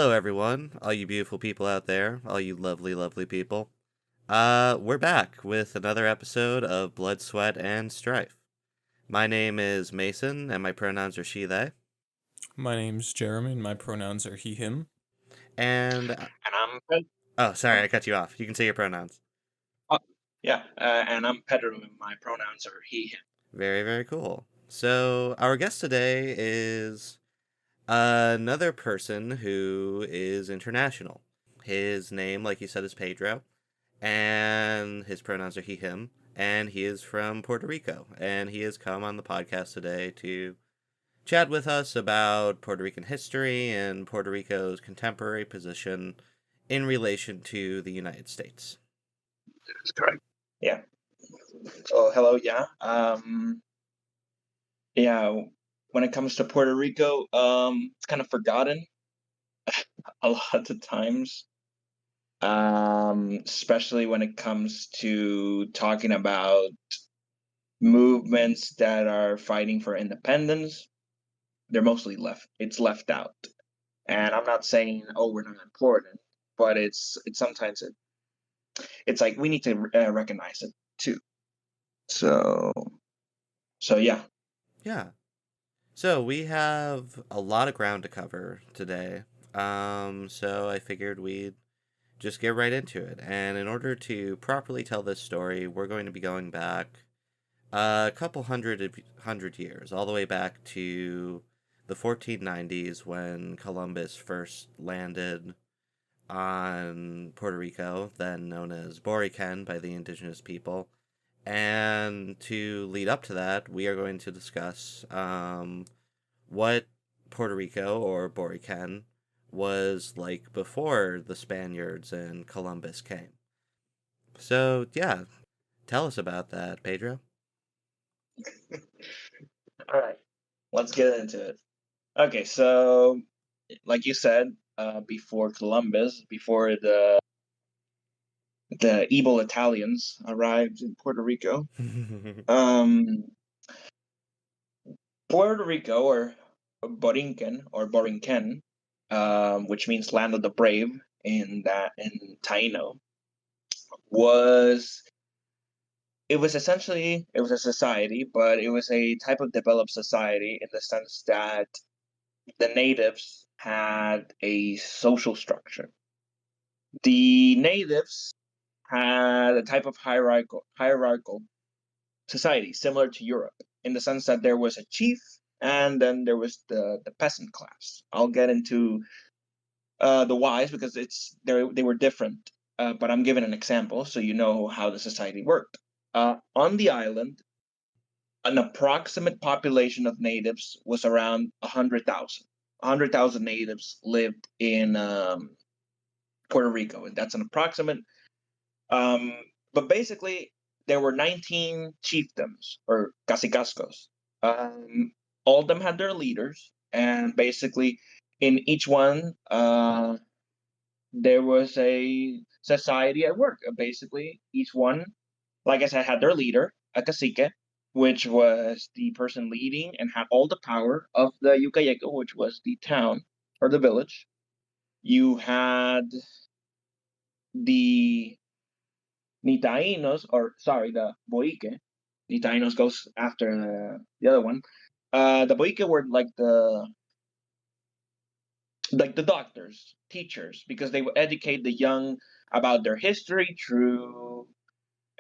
Hello, everyone, all you beautiful people out there, all you lovely, lovely people. We're back with another episode of Blood, Sweat, and Strife. My name is Mason, and my pronouns are she, they. My name's Jeremy, and my pronouns are he, him. And, And I'm Pedro. oh, sorry, I cut you off. You can say your pronouns. And I'm Pedro, and my pronouns are he, him. Very, very cool. So, our guest today is another person who is international. His name, like you said, is Pedro, and his pronouns are he, him, and he is from Puerto Rico, and he has come on the podcast today to chat with us about Puerto Rican history and Puerto Rico's contemporary position in relation to the United States. That's correct. Yeah. So hello, yeah. When it comes to Puerto Rico, it's kind of forgotten a lot of times. Especially when it comes to talking about movements that are fighting for independence. They're mostly left out. And I'm not saying, oh, we're not important, but it's sometimes it's like we need to recognize it too. So yeah. Yeah. So we have a lot of ground to cover today. So I figured we'd just get right into it. And in order to properly tell this story, we're going to be going back a couple hundred years, all the way back to the 1490s when Columbus first landed on Puerto Rico, then known as Boricua by the indigenous people. And to lead up to that, we are going to discuss what Puerto Rico or Boricua was like before the Spaniards and Columbus came. So, yeah, tell us about that, Pedro. All right, let's get into it. Okay, so like you said, before Columbus, before the evil Italians arrived in Puerto Rico, um, Puerto Rico or Borinquen, which means land of the brave in Taino, was it was a society, but it was a type of developed society in the sense that the natives had a social structure. The natives had a type of hierarchical society similar to Europe in the sense that there was a chief and then there was the peasant class. I'll get into the whys because they were different, but I'm giving an example so you know how the society worked. On the island, an approximate population of natives was around 100,000. 100,000 natives lived in Puerto Rico, and that's an approximate. But basically, there were 19 chiefdoms or cacicascos. All of them had their leaders, and basically, in each one, there was a society at work. Basically, each one, like I said, had their leader, a cacique, which was the person leading and had all the power of the Yucayeco, which was the town or the village. You had the Nitainos, or sorry, the Boike. Nitainos goes after the other one. The Boike were like the doctors, teachers, because they would educate the young about their history through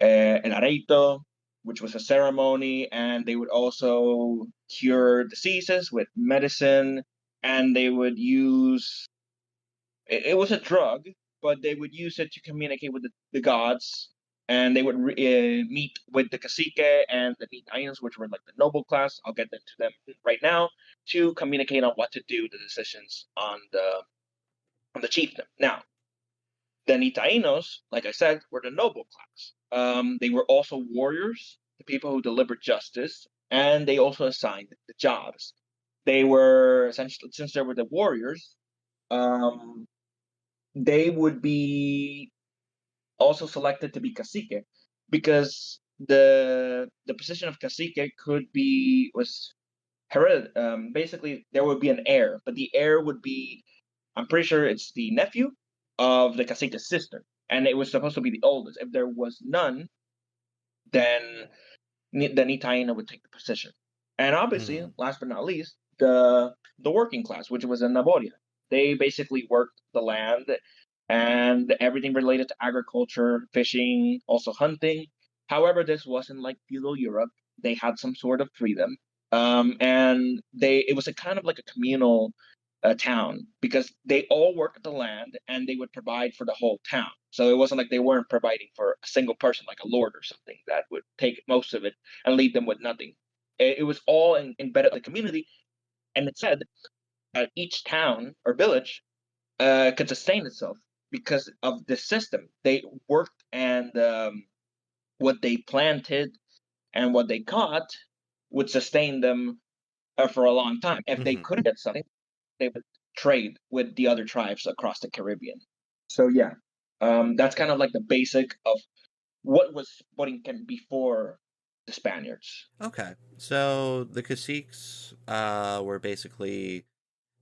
el areito, which was a ceremony, and they would also cure diseases with medicine, and they would use it was a drug, but they would use it to communicate with the gods, and they would meet with the cacique and the Nitainos, which were like the noble class. I'll get into them right now to communicate on what to do, the decisions on the chiefdom. Now, the Nitainos, like I said, were the noble class. They were also warriors, the people who delivered justice, and they also assigned the jobs. They were essentially, since they were the warriors, um, they would be also selected to be cacique because the position of cacique was hereditary. Basically, there would be an heir, but the heir would be I'm pretty sure it's the nephew of the cacique's sister, and it was supposed to be the oldest. If there was none, then the Nitaina would take the position. And obviously, Mm. last but not least, the working class, which was in Naboria. They basically worked the land and everything related to agriculture, fishing, also hunting. However, this wasn't like feudal Europe. They had some sort of freedom, and they it was a kind of like a communal town because they all worked the land and they would provide for the whole town. So it wasn't like they weren't providing for a single person, like a lord or something that would take most of it and leave them with nothing. It was all embedded in the community, and it said that each town or village could sustain itself because of the system. They worked, and what they planted and what they caught would sustain them for a long time. If they Hmm. couldn't get something, they would trade with the other tribes across the Caribbean. So yeah, that's kind of like the basic of what was Borinquen before the Spaniards. Okay. So the caciques were basically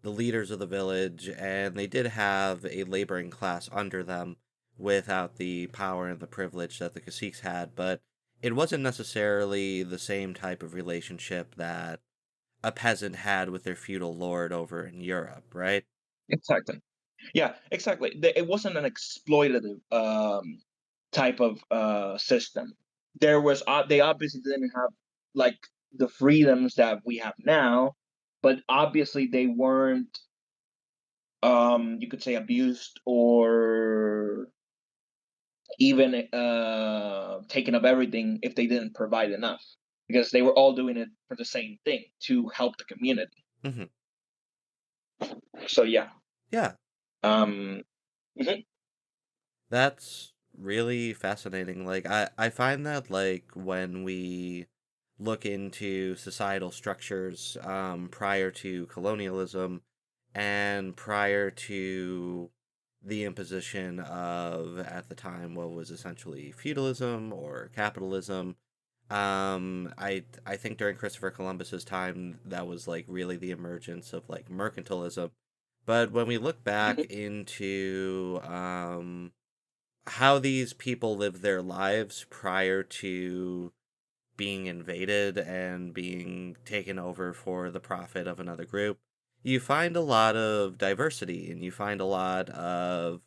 the leaders of the village, and they did have a laboring class under them without the power and the privilege that the caciques had, but it wasn't necessarily the same type of relationship that a peasant had with their feudal lord over in Europe, right? Exactly. Yeah, exactly. It wasn't an exploitative type of system. There was they obviously didn't have like the freedoms that we have now, but obviously they weren't you could say abused or even taken of everything if they didn't provide enough because they were all doing it for the same thing to help the community. Hmm. So yeah. Yeah, Um mhm. that's really fascinating. Like, I find that, like, when we look into societal structures prior to colonialism and prior to the imposition of, at the time, what was essentially feudalism or capitalism. I think during Christopher Columbus's time, that was like really the emergence of like mercantilism. But when we look back Mhm. into how these people lived their lives prior to being invaded and being taken over for the profit of another group, you find a lot of diversity and you find a lot of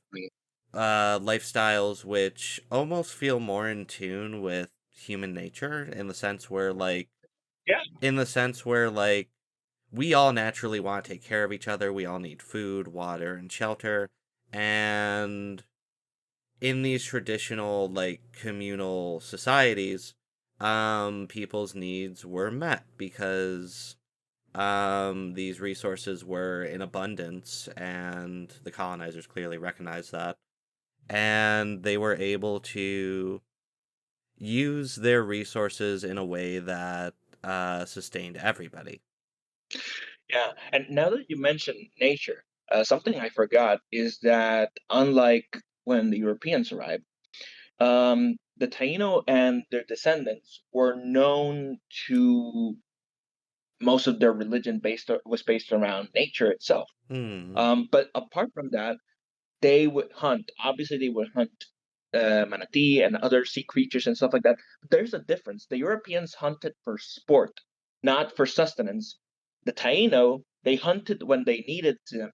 lifestyles which almost feel more in tune with human nature Yeah. in the sense where like we all naturally want to take care of each other. We all need food, water, and shelter. And in these traditional like communal societies, people's needs were met because these resources were in abundance, and the colonizers clearly recognized that, and they were able to use their resources in a way that sustained everybody. Yeah, and now that you mention nature, something I forgot is that unlike when the Europeans arrived, the Taino and their descendants were known to most of their religion was based around nature itself. Hmm. But apart from that, they would hunt. Obviously, they would hunt manatee and other sea creatures and stuff like that. But there's a difference. The Europeans hunted for sport, not for sustenance. The Taino, they hunted when they needed to.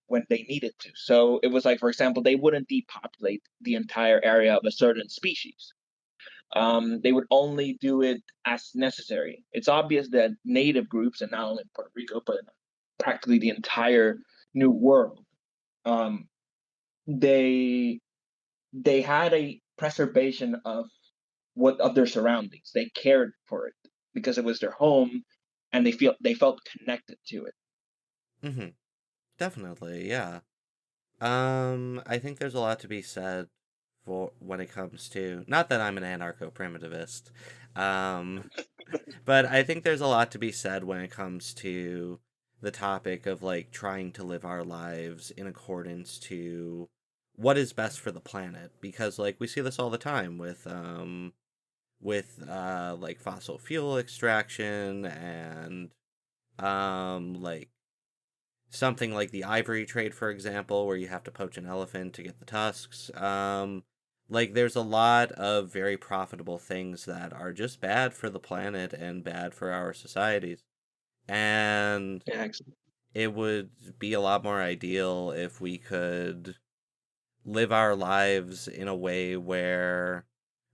So it was like, for example, they wouldn't depopulate the entire area of a certain species. They would only do it as necessary. It's obvious that native groups, and not only in Puerto Rico, but in practically the entire New World, um, they they had a preservation of their surroundings. They cared for it because it was their home, and they felt connected to it. Hmm. Definitely, yeah. I think there's a lot to be said for when it comes to, not that I'm an anarcho-primitivist, um, but I think there's a lot to be said when it comes to the topic of like trying to live our lives in accordance to what is best for the planet, because like we see this all the time with like fossil fuel extraction and like something like the ivory trade, for example, where you have to poach an elephant to get the tusks. Like there's a lot of very profitable things that are just bad for the planet and bad for our societies. And Yeah, exactly. it would be a lot more ideal if we could live our lives in a way where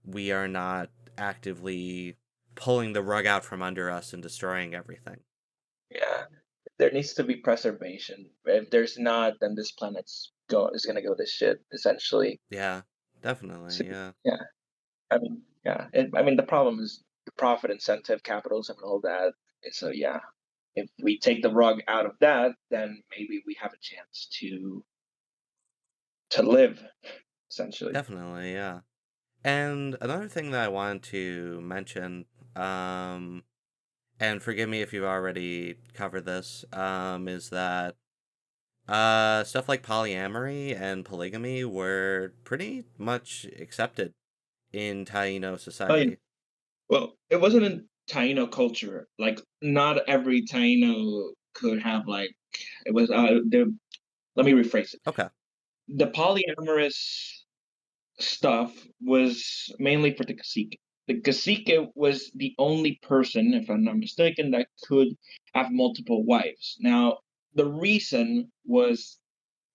we are not actively pulling the rug out from under us and destroying everything. Yeah, there needs to be preservation. If there's not, then this planet's go is gonna go to shit essentially. Yeah, So, definitely. Yeah, yeah, I mean, yeah, I mean the problem is the profit incentive, capitalism, and all that. So yeah, if we take the rug out of that, then maybe we have a chance to live essentially. definitely. Yeah. And another thing that I wanted to mention, um, and forgive me if you've already covered this, is that stuff like polyamory and polygamy were pretty much accepted in Taino Oh, yeah. society. Well, it wasn't in Taino culture. Like, not every Taino could have like it was. Let me rephrase it. Okay. The polyamorous stuff was mainly for the cacique. The cacique was the only person, if I'm not mistaken, that could have multiple wives. Now, the reason was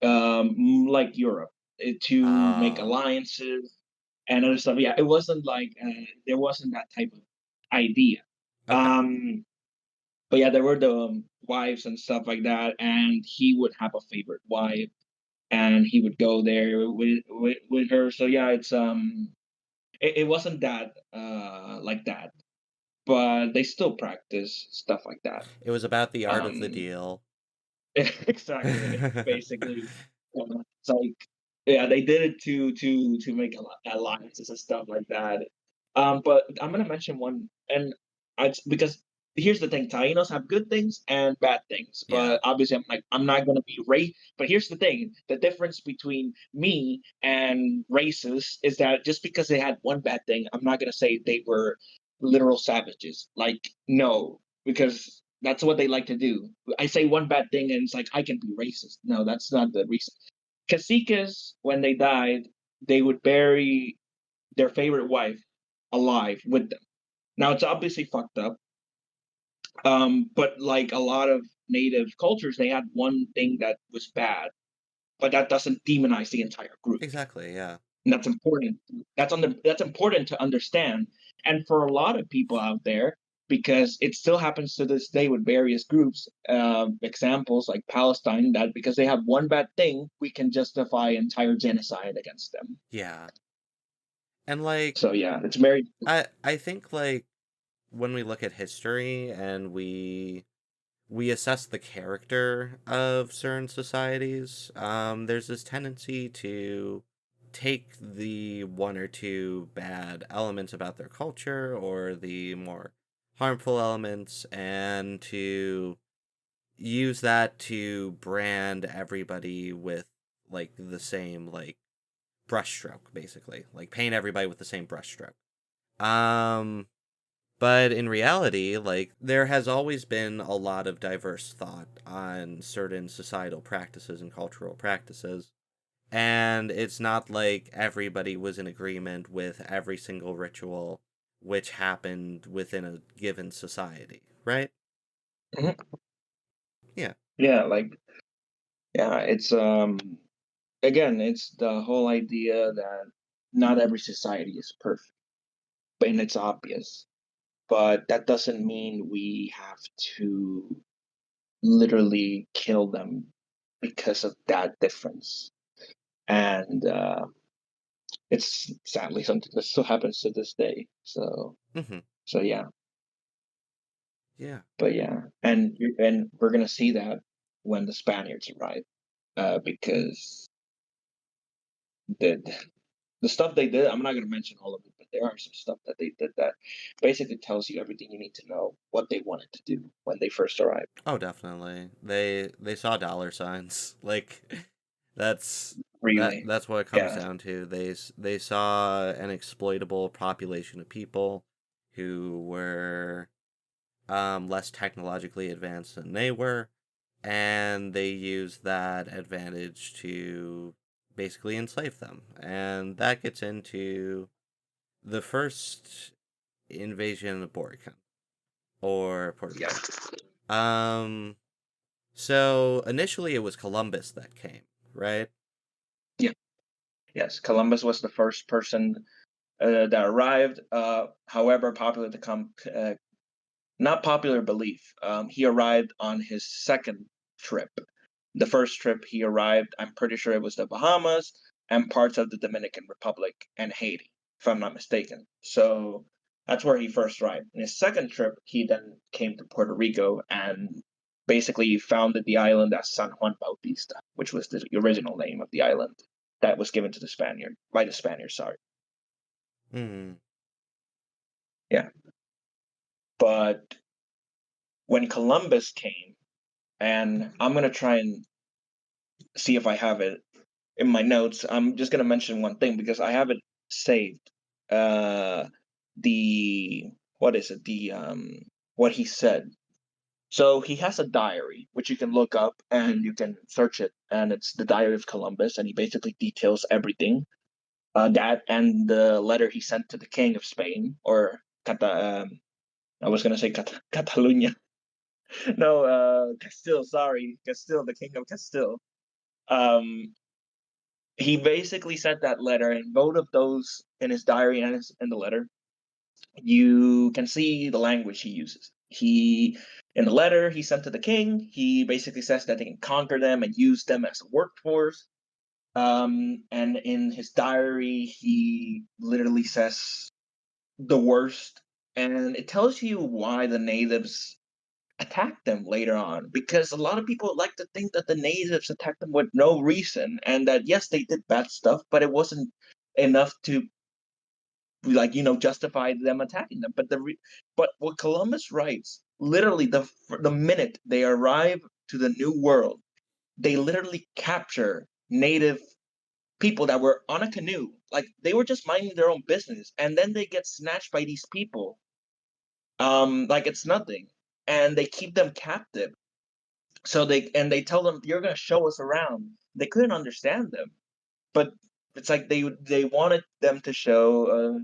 like Europe, to make Ah, alliances and other stuff. Yeah, it wasn't like there wasn't that type of idea. okay. But yeah, there were the wives and stuff like that, and he would have a favorite wife, and he would go there with her. So yeah, it wasn't that like that, but they still practice stuff like that. It was about the art of the Um, deal. exactly, basically. It's like, yeah, they did it to make alliances and stuff like that. But I'm gonna mention one, and because here's the thing: Tainos have good things and bad things. Yeah, But obviously, I'm not gonna be race. But here's the thing: the difference between me and races is that just because they had one bad thing, I'm not gonna say they were literal savages. Like, no, because that's what they like to do. I say one bad thing and it's like I can be racist. No, that's not the reason. Caciques, when they died, they would bury their favorite wife alive with them. Now it's obviously fucked up. But like a lot of native cultures, they had one thing that was bad, but that doesn't demonize the entire group. exactly. Yeah. And that's important. That's important to understand. And for a lot of people out there, because it still happens to this day with various groups, examples like Palestine, that because they have one bad thing, we can justify entire genocide against them. Yeah. And like So yeah, it's very I think like when we look at history and we assess the character of certain societies, there's this tendency to take the one or two bad elements about their culture or the more harmful elements and to use that to brand everybody with like the same like brushstroke, basically. Like paint everybody with the same brushstroke. Um but in reality, like, there has always been a lot of diverse thought on certain societal practices and cultural practices. And it's not like everybody was in agreement with every single ritual which happened within a given society, right? Mhm. Yeah, yeah, like yeah, it's again, it's the whole idea that not every society is perfect, and it's obvious. But that doesn't mean we have to literally kill them because of that difference. And it's sadly something that still happens to this day. mm-hmm. So yeah, Yeah, but yeah, and we're gonna see that when the Spaniards arrive, because the the stuff they did. I'm not gonna mention all of it, but there are some stuff that they did that basically tells you everything you need to know what they wanted to do when they first arrived. oh, definitely. They saw dollar signs. Like, that's Really, that's what it comes yeah. down to. They saw an exploitable population of people who were less technologically advanced than they were, and they used that advantage to basically enslave them. And that gets into the first invasion of Boricua, or Puerto Yeah. Rico. So initially it was Columbus that came, right? Yeah. Yes. Columbus was the first person that arrived. However, not popular belief. He arrived on his second trip. The first trip he arrived, I'm pretty sure it was the Bahamas and parts of the Dominican Republic and Haiti, if I'm not mistaken. So that's where he first arrived. In his second trip, he then came to Puerto Rico and basically founded the island as San Juan Bautista, which was the original name of the island that was given to the Spaniard by the Spaniards. Sorry. Hmm. Yeah. But when Columbus came, and I'm gonna try and see if I have it in my notes. I'm just gonna mention one thing because I have it saved. Uh, the what is it? The what he said. So he has a diary which you can look up and you can search it, and it's the Diary of Columbus, and he basically details everything. That and the letter he sent to the King of Spain, or I was gonna say Catalunya. No, Castile. Sorry, Castile, the King of Castile. Um, he basically sent that letter, and both of those in his diary and in the letter, you can see the language he uses. In the letter he sent to the king, he basically says that they can conquer them and use them as a workforce. And in his diary, he literally says the worst, and it tells you why the natives attacked them later on, because a lot of people like to think that the natives attacked them with no reason, and that yes, they did bad stuff, but it wasn't enough to justify them attacking them. But what Columbus writes, literally the minute they arrive to the new world, they literally capture native people that were on a canoe, like they were just minding their own business, and then they get snatched by these people, like it's nothing, and they keep them captive. So they tell them, you're going to show us around. They couldn't understand them, but it's like they wanted them to show.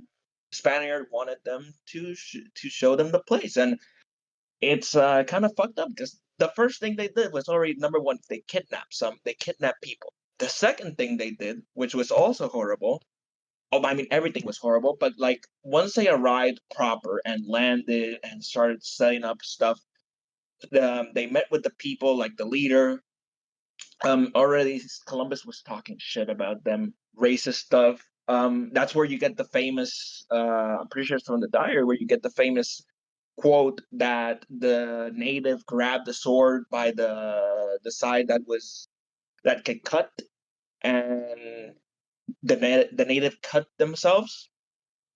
Spaniard wanted them to show them the place, and it's kind of fucked up because the first thing they did was already number one. They kidnapped people. The second thing they did, which was also horrible. Oh, I mean, everything was horrible, but like once they arrived proper and landed and started setting up stuff, they met with the people, like the leader. Already Columbus was talking shit about them, racist stuff. That's where you get the famous. I'm pretty sure it's from the diary where you get the famous quote that the native grabbed the sword by the side that could cut, and the native cut themselves.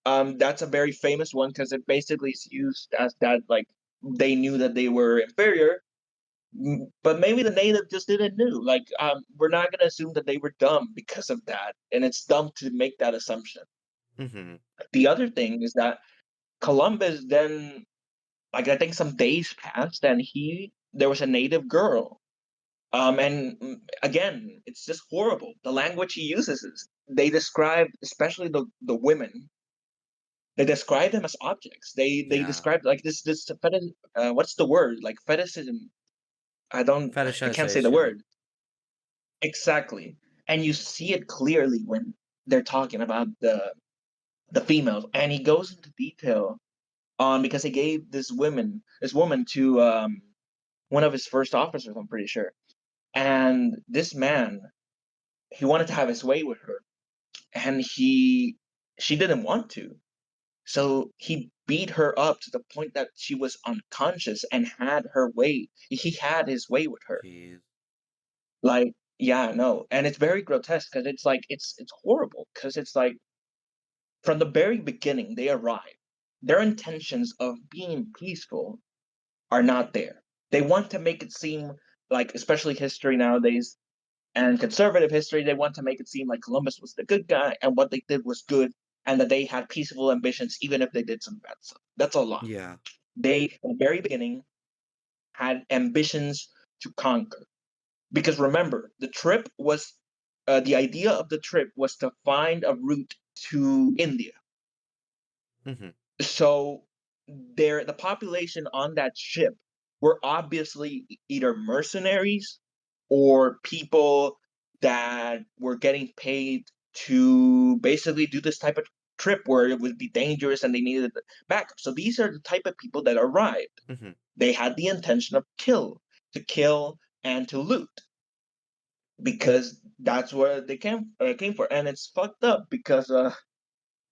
That's a very famous one because it basically is used as that, like they knew that they were inferior, but maybe the native just didn't knew. Like, we're not gonna assume that they were dumb because of that, and it's dumb to make that assumption. Mm-hmm. The other thing is that Columbus then, like, I think some days passed, and there was a native girl. Again, it's just horrible. The language he uses is they describe, especially the women. They describe them as objects. They Yeah. describe like this what's the word, like fetishism. I can't say the Fetishization. word. Exactly. And you see it clearly when they're talking about the females. And he goes into detail on, because he gave this woman to one of his first officers, I'm pretty sure. And this man, he wanted to have his way with her. And she didn't want to. So he beat her up to the point that she was unconscious and had her way. He had his way with her. Jeez. Like, yeah, no, and it's very grotesque because it's like it's horrible because it's like from the very beginning they arrive, their intentions of being peaceful are not there. They want to make it seem like, especially history nowadays and conservative history, they want to make it seem like Columbus was the good guy and what they did was good, and that they had peaceful ambitions even if they did some bad stuff. That's a lie. Yeah. They, from the very beginning, had ambitions to conquer. Because remember, the idea of the trip was to find a route to India. Mm-hmm. So the population on that ship were obviously either mercenaries or people that were getting paid to basically do this type of trip where it would be dangerous and they needed backup. So these are the type of people that arrived. Mm-hmm. They had the intention of to kill and to loot because that's what they came for. And it's fucked up because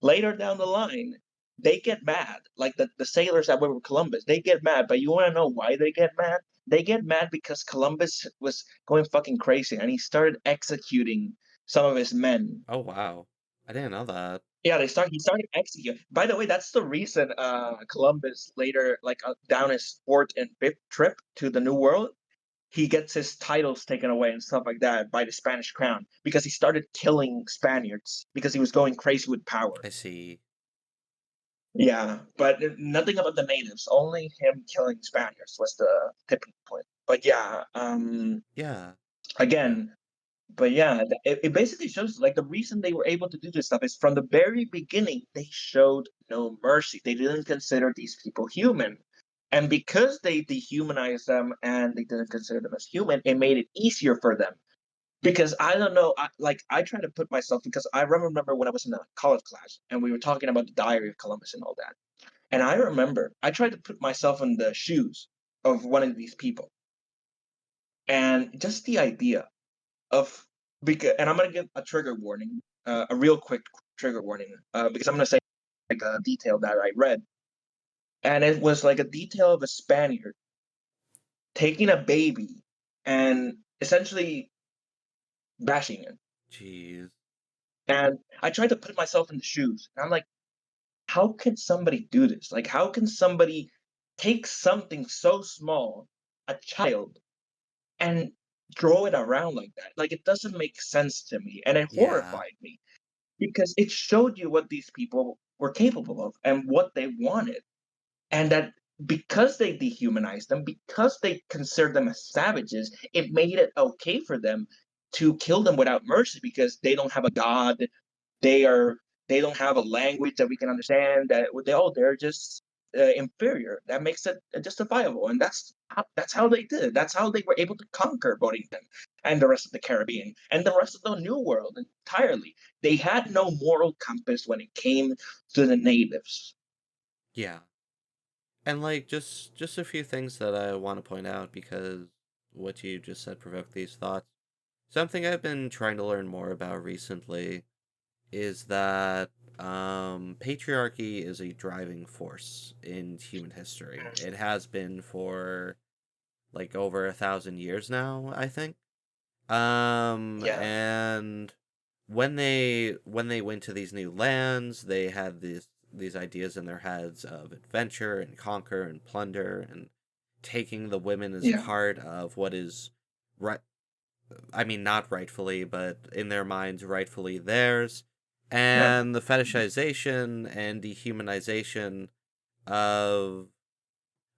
later down the line, they get mad. Like the sailors that were with Columbus, they get mad. But you want to know why they get mad? They get mad because Columbus was going fucking crazy and he started executing some of his men. Oh wow, I didn't know that. Yeah, he started executing. By the way, that's the reason Columbus later, like down his fourth and fifth trip to the New World, he gets his titles taken away and stuff like that by the Spanish crown because he started killing Spaniards because he was going crazy with power. I see. Yeah, but nothing about the natives. Only him killing Spaniards was the tipping point. But yeah, Yeah. Yeah. again, but yeah, it basically shows like the reason they were able to do this stuff is from the very beginning they showed no mercy. They didn't consider these people human. And because they dehumanized them and they didn't consider them as human, it made it easier for them. Because I don't know, I try to put myself because I remember when I was in a college class and we were talking about the Diary of Columbus and all that. And I remember I tried to put myself in the shoes of one of these people. And just the idea of and I'm gonna give a trigger warning, a real quick trigger warning, because I'm gonna say like a detail that I read, and it was like a detail of a Spaniard taking a baby and essentially bashing it. Jeez. And I tried to put myself in the shoes, and I'm like, how can somebody do this? Like, how can somebody take something so small, a child, and throw it around like that? Like, it doesn't make sense to me, and it Yeah. horrified me because it showed you what these people were capable of and what they wanted. And that because they dehumanized them, because they considered them as savages, it made it okay for them to kill them without mercy because they don't have a god, they are they don't have a language that we can understand. That they're just inferior. That makes it justifiable, and that's how they did it. That's how they were able to conquer Borinquen and the rest of the Caribbean and the rest of the New World entirely. They had no moral compass when it came to the natives. Yeah. And like just a few things that I want to point out because what you just said provoked these thoughts. Something I've been trying to learn more about recently is that patriarchy is a driving force in human history. It has been for like over 1,000 years now, I think. Yeah, And when they went to these new lands, they had these ideas in their heads of adventure and conquer and plunder and taking the women as yeah, part of what is right. I mean, not rightfully, but in their minds, rightfully theirs, yeah, and the fetishization and dehumanization of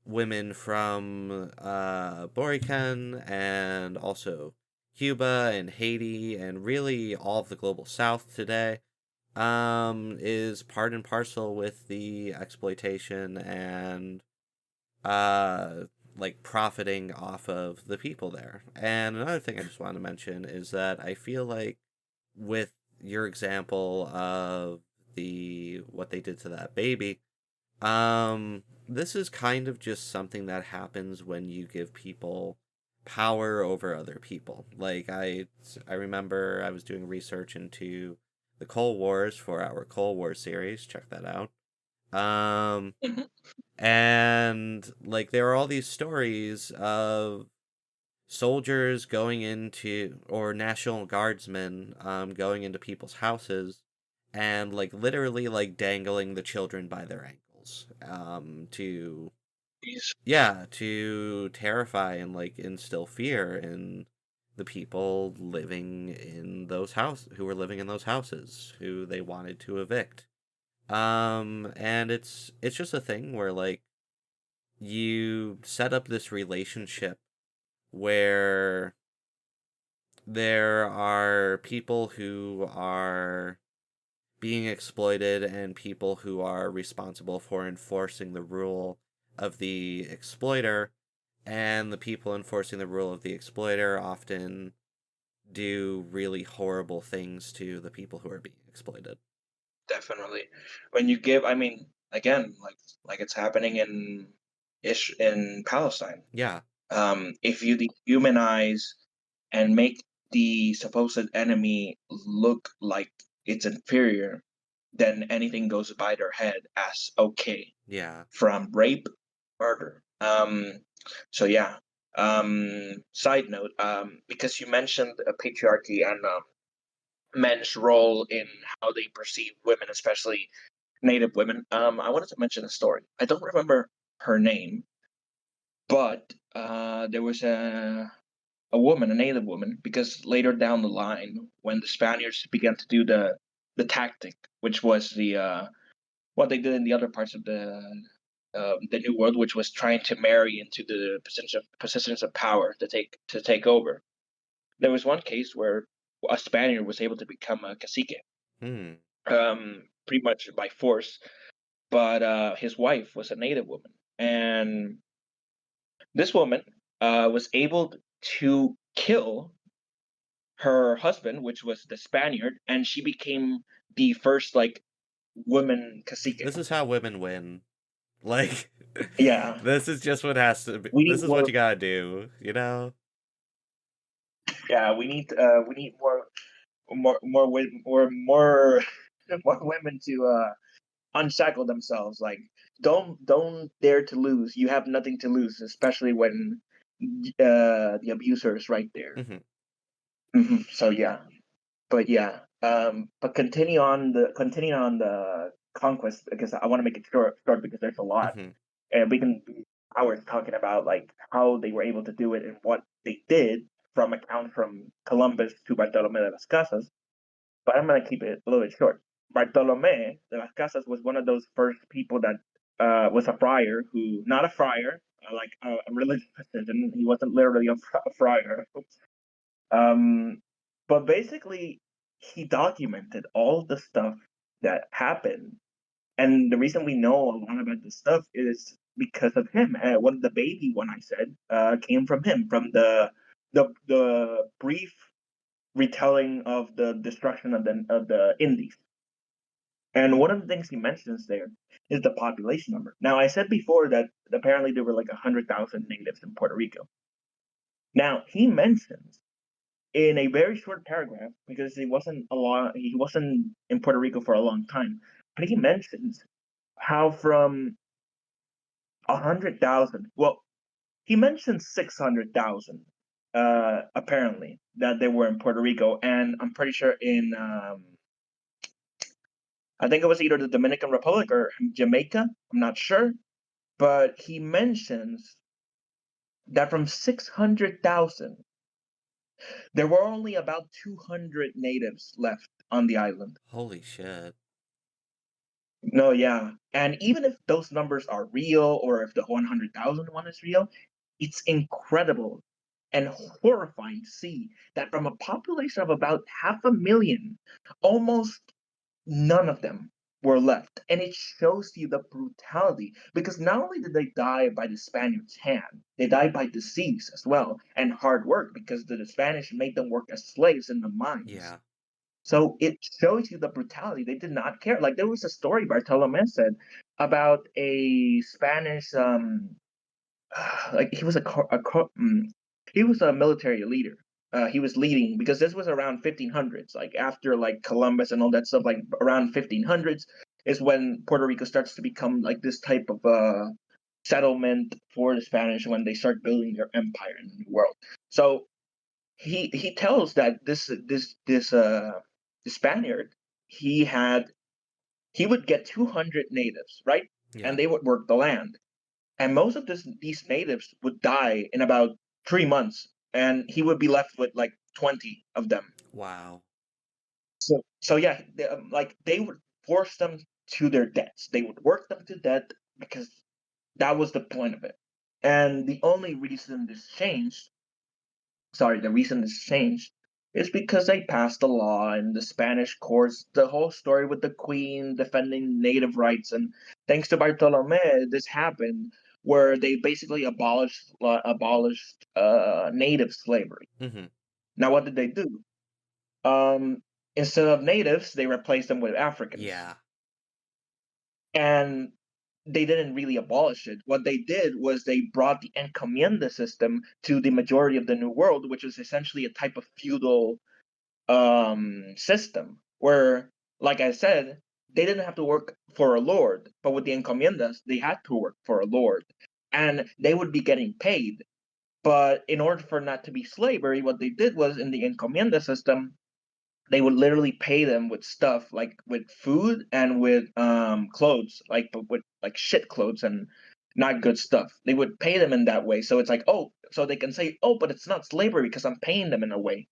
women from Boricua and also Cuba and Haiti and really all of the global South today is part and parcel with the exploitation and uh like profiting off of the people there. And another thing I just want to mention is that I feel like with your example of the what they did to that baby, this is kind of just something that happens when you give people power over other people. Like I remember I was doing research into the Cold Wars for our Cold War series. Check that out. Um, mhm, and like there are all these stories of soldiers going into or National Guardsmen going into people's houses and like literally like dangling the children by their ankles to Jeez. yeah, to terrify and like instill fear in the people living in those houses who were living in those houses who they wanted to evict. And it's just a thing where like you set up this relationship where there are people who are being exploited and people who are responsible for enforcing the rule of the exploiter, and the people enforcing the rule of the exploiter often do really horrible things to the people who are being exploited. Definitely. When you give, I mean, again, like it's happening in Palestine. Yeah, If you dehumanize and make the supposed enemy look like it's inferior, then anything goes by their head as okay, yeah. from rape, murder. So yeah. Side note, because you mentioned patriarchy and men's role in how they perceive women, especially Native women. I wanted to mention a story. I don't remember her name, but there was a woman, a Native woman, because later down the line, when the Spaniards began to do the tactic, which was what they did in the other parts of the New World, which was trying to marry into the positions of power to take over. There was one case where a Spaniard was able to become a cacique, Hmm. pretty much by force, but his wife was a Native woman, and this woman was able to kill her husband, which was the Spaniard, and she became the first like woman cacique. This is how women win. Like, Yeah, this is just what has to be. we This need is what more. you gotta do, you know? Yeah, we need more more women to unshackle themselves. Like, don't dare to lose. You have nothing to lose, especially when the abuser is right there. Hmm. So yeah, but yeah, but continue on the conquest, because I want to make it short because there's a lot, Hmm. and we can be hours talking about like how they were able to do it and what they did, from account from Columbus to Bartolome de las Casas. But I'm gonna keep it a little bit short. Bartolome de las Casas was one of those first people that was a friar who, not a friar, like a religious person. He wasn't literally a friar. Um, but basically, he documented all the stuff that happened, and the reason we know a lot about this stuff is because of him. One of the baby one I said came from him, from the brief retelling of the destruction of the Indies. And one of the things he mentions there is the population number. Now, I said before that apparently there were like 100,000 natives in Puerto Rico. Now, he mentions in a very short paragraph, because he wasn't in Puerto Rico for a long time, but he mentions how from 100,000, well, he mentions 600,000 apparently that they were in Puerto Rico, and I'm pretty sure in I think it was either the Dominican Republic or Jamaica. I'm not sure, but he mentions that from 600,000, there were only about 200 natives left on the island. Holy shit. No, yeah. And even if those numbers are real, or if the 100,000 one is real, it's incredible and horrifying to see that from a population of about 500,000, almost none of them were left. And it shows you the brutality, because not only did they die by the Spaniards' hand, they died by disease as well, and hard work, because the Spanish made them work as slaves in the mines. Yeah. So it shows you the brutality. They did not care. Like, there was a story Bartolome said about a Spanish like he was he was a military leader. He was leading, because this was around 1500s, like after like Columbus and all that stuff. Like around 1500s is when Puerto Rico starts to become like this type of settlement for the Spanish, when they start building their empire in the New World. So he tells that the Spaniard, he would get 200 natives, right? Yeah. And they would work the land, and most of these natives would die in about 3 months, and he would be left with like 20 of them. Wow. So yeah, like they would force them to their deaths. They would work them to death, because that was the point of it. And the only reason this changed sorry, the reason it's changed is because they passed a law in the Spanish courts. The whole story with the Queen defending native rights, and thanks to Bartolome, this happened where they basically abolished native slavery. Mm-hmm. Now, what did they do? Um, Instead of natives, they replaced them with Africans, Yeah. and they didn't really abolish it. What they did was they brought the encomienda system to the majority of the New World, which is essentially a type of feudal system where, like I said, they didn't have to work for a lord, but with the encomiendas, they had to work for a lord, and they would be getting paid. But in order for not to be slavery, what they did was in the encomienda system, they would literally pay them with stuff like with food and with clothes, like but with like shit clothes and not good stuff. They would pay them in that way. So it's like, oh, so they can say, oh, but it's not slavery because I'm paying them in a way.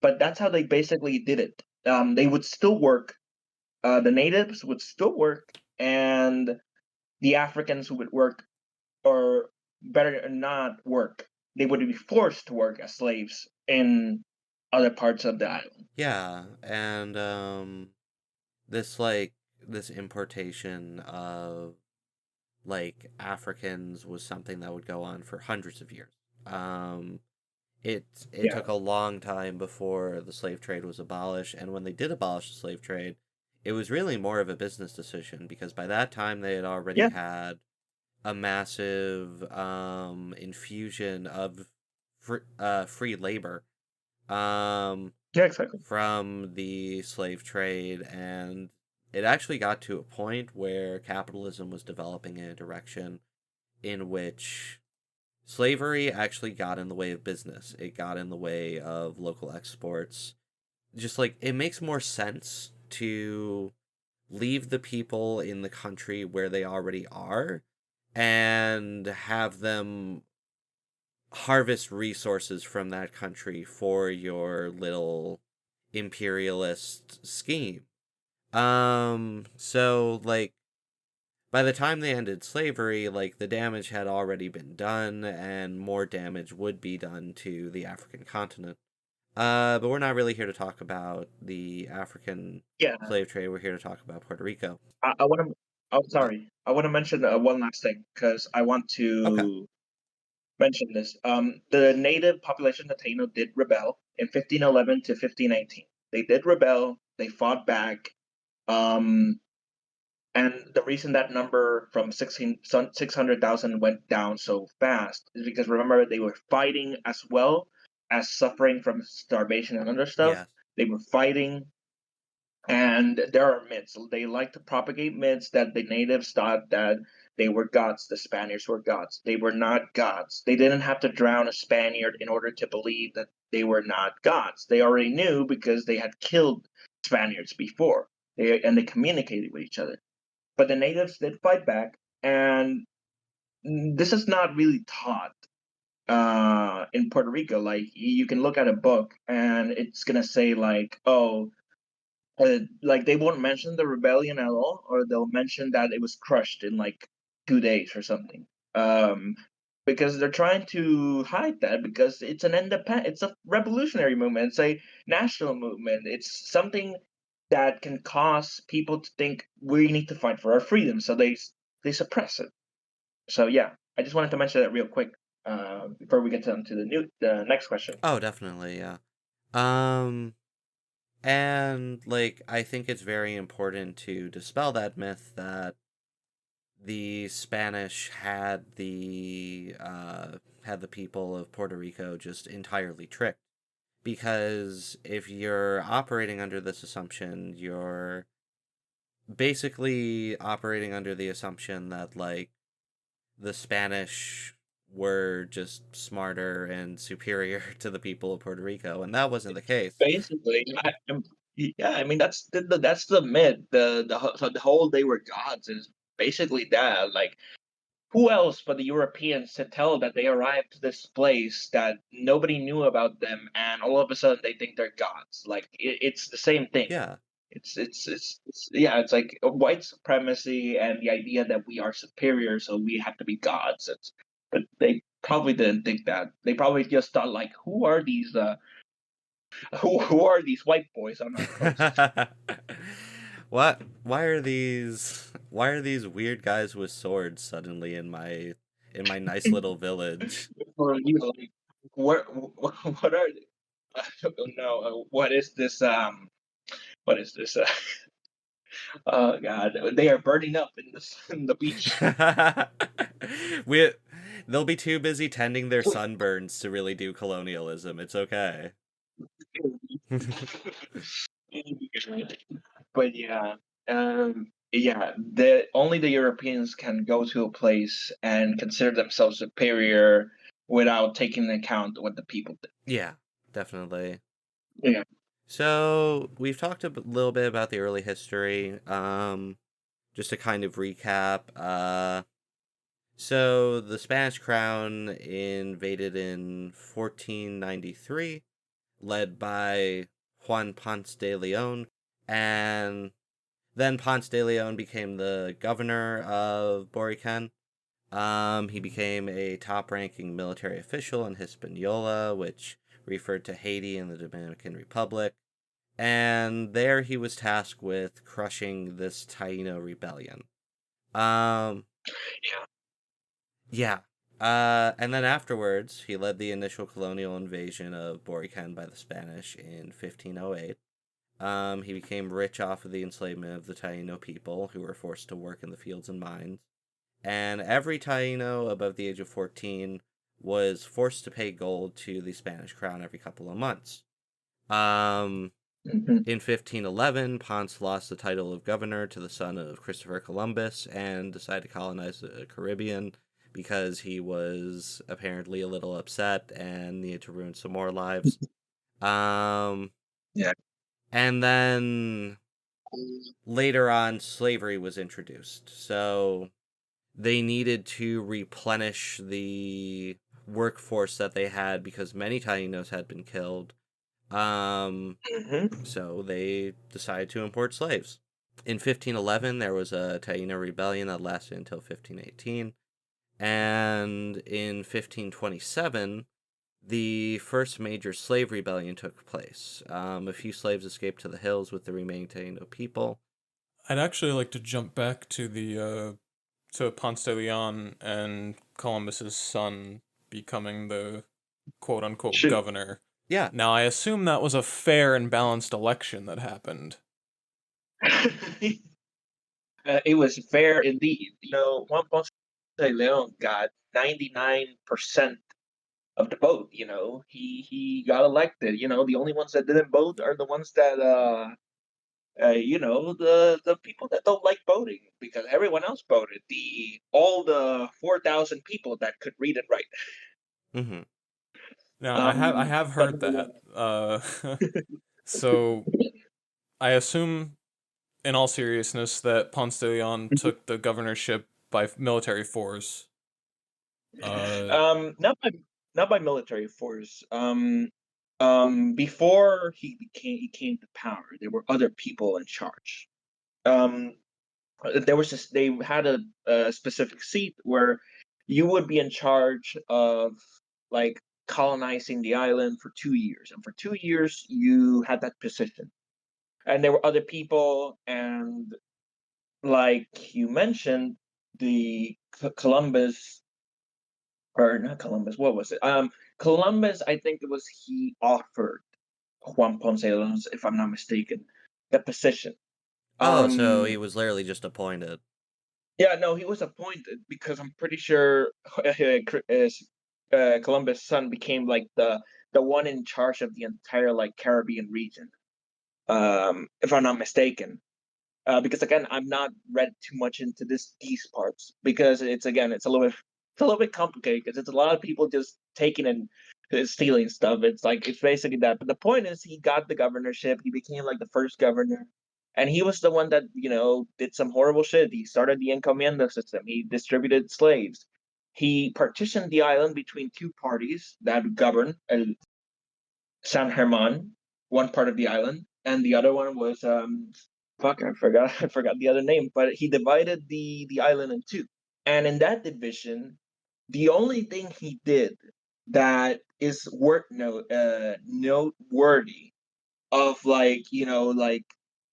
But that's how they basically did it. They would still work. The natives would still work, and the Africans who would work, or better not work, they would be forced to work as slaves in other parts of the island. Yeah, and this this importation of Africans was something that would go on for hundreds of years. Um, it Yeah, took a long time before the slave trade was abolished, and when they did abolish the slave trade, it was really more of a business decision because by that time they had already yeah, had a massive infusion of free labor um, yeah, exactly. from the slave trade, and it actually got to a point where capitalism was developing in a direction in which slavery actually got in the way of business. It got in the way of local exports. Just it makes more sense to leave the people in the country where they already are and have them harvest resources from that country for your little imperialist scheme. So by the time they ended slavery, the damage had already been done and more damage would be done to the African continent. But we're not really here to talk about the African Yeah, slave trade. We're here to talk about Puerto Rico. I want to. Oh, Uh, sorry. I want to mention one last thing because I want okay. to mention this. The native population of Taino did rebel in 1511 to 1518. They did rebel. They fought back. Um, and the reason that number from 600,000 went down so fast is because remember they were fighting as well as suffering from starvation and other stuff. Yes. They were fighting, and there are myths. They like to propagate myths that the natives thought that they were gods, the Spaniards were gods. They were not gods. They didn't have to drown a Spaniard in order to believe that they were not gods. They already knew because they had killed Spaniards before. They communicated with each other. But the natives did fight back, and this is not really taught in Puerto Rico. Like you can look at a book and it's gonna say like, oh, like they won't mention the rebellion at all, or they'll mention that it was crushed in like 2 days or something. Um, because they're trying to hide that because it's an independent, it's a revolutionary movement, it's a national movement, it's something that can cause people to think we need to fight for our freedom, so they suppress it. So yeah, I just wanted to mention that real quick before we get to the next question. Oh, definitely, yeah. Um, and I think it's very important to dispel that myth that the Spanish had the people of Puerto Rico just entirely tricked. Because if you're operating under this assumption, you're basically operating under the assumption that the Spanish were just smarter and superior to the people of Puerto Rico, and that wasn't the case. Basically, yeah, I mean that's the myth. So the whole they were gods is basically that. Like, who else but the Europeans to tell that they arrived to this place that nobody knew about them, and all of a sudden they think they're gods? Like, it's the same thing. Yeah. It's yeah, it's like white supremacy and the idea that we are superior, so we have to be gods. But probably didn't think that. They probably just thought like, who are these white boys on our coast? What? Why are these weird guys with swords suddenly in my nice little village? Or like, what are they? I don't know. What is this? What is this? Oh God, they are burning up in in the beach. we they'll be too busy tending their sunburns to really do colonialism. It's okay. But yeah, the only the Europeans can go to a place and consider themselves superior without taking into account what the people did. Yeah, definitely. Yeah. So we've talked little bit about the early history. Just to kind of recap. So the Spanish crown invaded in 1493, led by Juan Ponce de Leon, and then Ponce de Leon became the governor of Boricua. He became a top-ranking military official in Hispaniola, which referred to Haiti and the Dominican Republic. And there he was tasked with crushing this Taino rebellion. Um, yeah. And then afterwards, he led the initial colonial invasion of Boricua by the Spanish in 1508. He became rich off of the enslavement of the Taino people, who were forced to work in the fields and mines. And every Taino above the age of 14 was forced to pay gold to the Spanish crown every couple of months. Mhm. In 1511, Ponce lost the title of governor to the son of Christopher Columbus and decided to colonize the Caribbean because he was apparently a little upset and needed to ruin some more lives. Yeah. And then later on, slavery was introduced. So they needed to replenish the workforce that they had because many Tainos had been killed. Mhm. So they decided to import slaves. In 1511, there was a Taino rebellion that lasted until 1518. And in 1527, the first major slave rebellion took place. A few slaves escaped to the hills with the remaining Taino people. I'd actually like to jump back to to Ponce de Leon and Columbus's son becoming the quote unquote Shoot. governor. Yeah. Now I assume that was a fair and balanced election that happened. It was fair indeed. Juan Ponce de Leon got 99% of the vote. He got elected. The only ones that didn't vote are the ones that the people that don't like voting, because everyone else voted. All the 4,000 people that could read and write. Mm-hmm. Now I have But heard that. So I assume, in all seriousness, that Ponce de Leon took the governorship by military force. not by military force. Before he came to power, there were other people in charge. Um, they had a specific seat where you would be in charge of like colonizing the island for 2 years, and for 2 years you had that position. And there were other people, and like you mentioned, the Columbus, or not Columbus, what was it? Columbus, I think it was, he offered Juan Ponce de Leon, if I'm not mistaken, the position. Oh, so he Um, was literally just appointed. yeah, no, he was appointed because I'm pretty sure Columbus' son became like the one in charge of the entire like Caribbean region, if I'm not mistaken. Because again, I'm not read too much into these parts, because it's a little bit complicated, because it's a lot of people just taking and stealing stuff. It's basically that. But the point is, he got the governorship. He became like the first governor, and he was the one that did some horrible shit. He started the encomienda system. He distributed slaves. He partitioned the island between two parties that govern San Herman, one part of the island, and the other one was fuck, I forgot I forgot the other name, but he divided the island in two. And in that division, the only thing he did that is noteworthy of, like, like,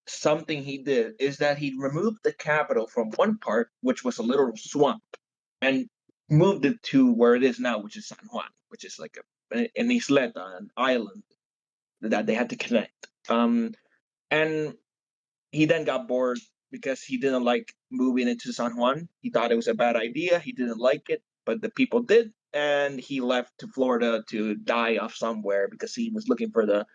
something he did is that he removed the capital from one part, which was a literal swamp, and moved it to where it is now, which is San Juan, which is like an isleta, an island that they had to connect. And he then got bored because he didn't like moving into San Juan. He thought it was a bad idea. He didn't like it, but the people did, and he left to Florida to die off somewhere because he was looking for the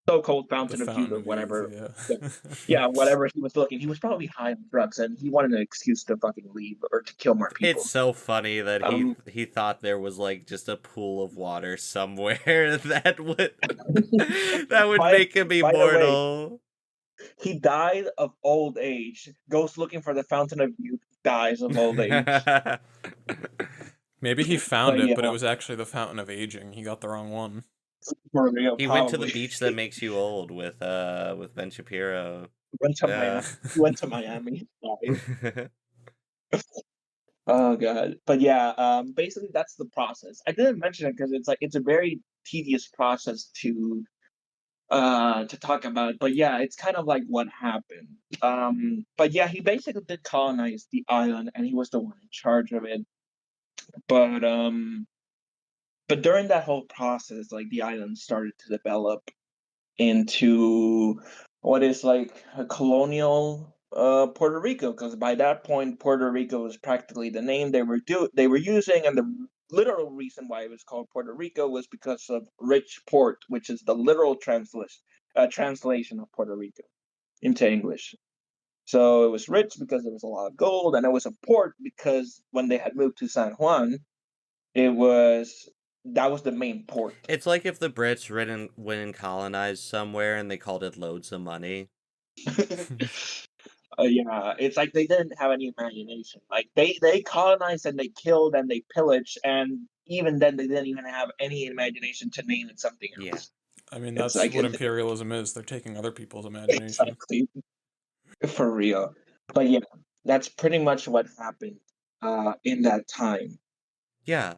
so-called The fountain of youth Fountain or of Youth, whatever. yeah. Yeah, whatever he was looking. He was probably high on drugs, and he wanted an excuse to fucking leave or to kill more It's people. so funny that Um, he thought there was like just a pool of water somewhere that would by make him by the way, immortal. he died of old age. Goes looking for the fountain of youth, dies of old age. Maybe he found But it, but it yeah, was actually the Fountain of Aging. He got the wrong one. for real, He went to the probably. beach that makes you old with Ben Shapiro. Went to Yeah. Miami. Went to Miami. Oh god. But yeah, basically that's the process. I didn't mention it because it's like it's a very tedious process to talk about. But yeah, it's kind of like what happened. But yeah, he basically did colonize the island and he was the one in charge of it. But during that whole process, like the island started to develop into what is like a colonial Puerto Rico, because by that point Puerto Rico was practically the name they were using, and the literal reason why it was called Puerto Rico was because of rich port, which is the literal translation of Puerto Rico into English. So it was rich because there was a lot of gold, and it was a port because when they had moved to San Juan, it was that was the main port. It's like if the Brits went and colonized somewhere and they called it loads of money. Yeah, it's like they didn't have any imagination. Like they colonized and they killed and they pillaged, and even then they didn't even have any imagination to name it something Yeah. else. I mean, It's that's like what imperialism is. They're taking other people's imagination. exactly for real. But yeah, that's pretty much what happened in that time. Yeah.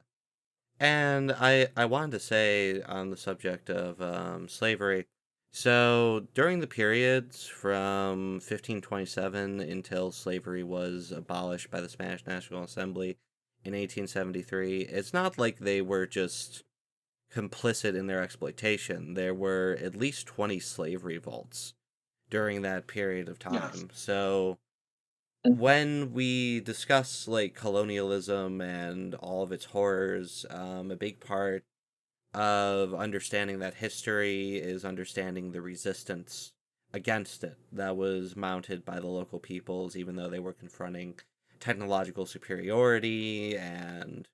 And I wanted to say on the subject of slavery. So during the periods from 1527 until slavery was abolished by the Spanish National Assembly in 1873, it's not like they were just complicit in their exploitation. There were at least 20 slave revolts during that period of Yes. time. So Mhm. when we discuss like colonialism and all of its horrors, a big part of understanding that history is understanding the resistance against it that was mounted by the local peoples, even though they were confronting technological superiority and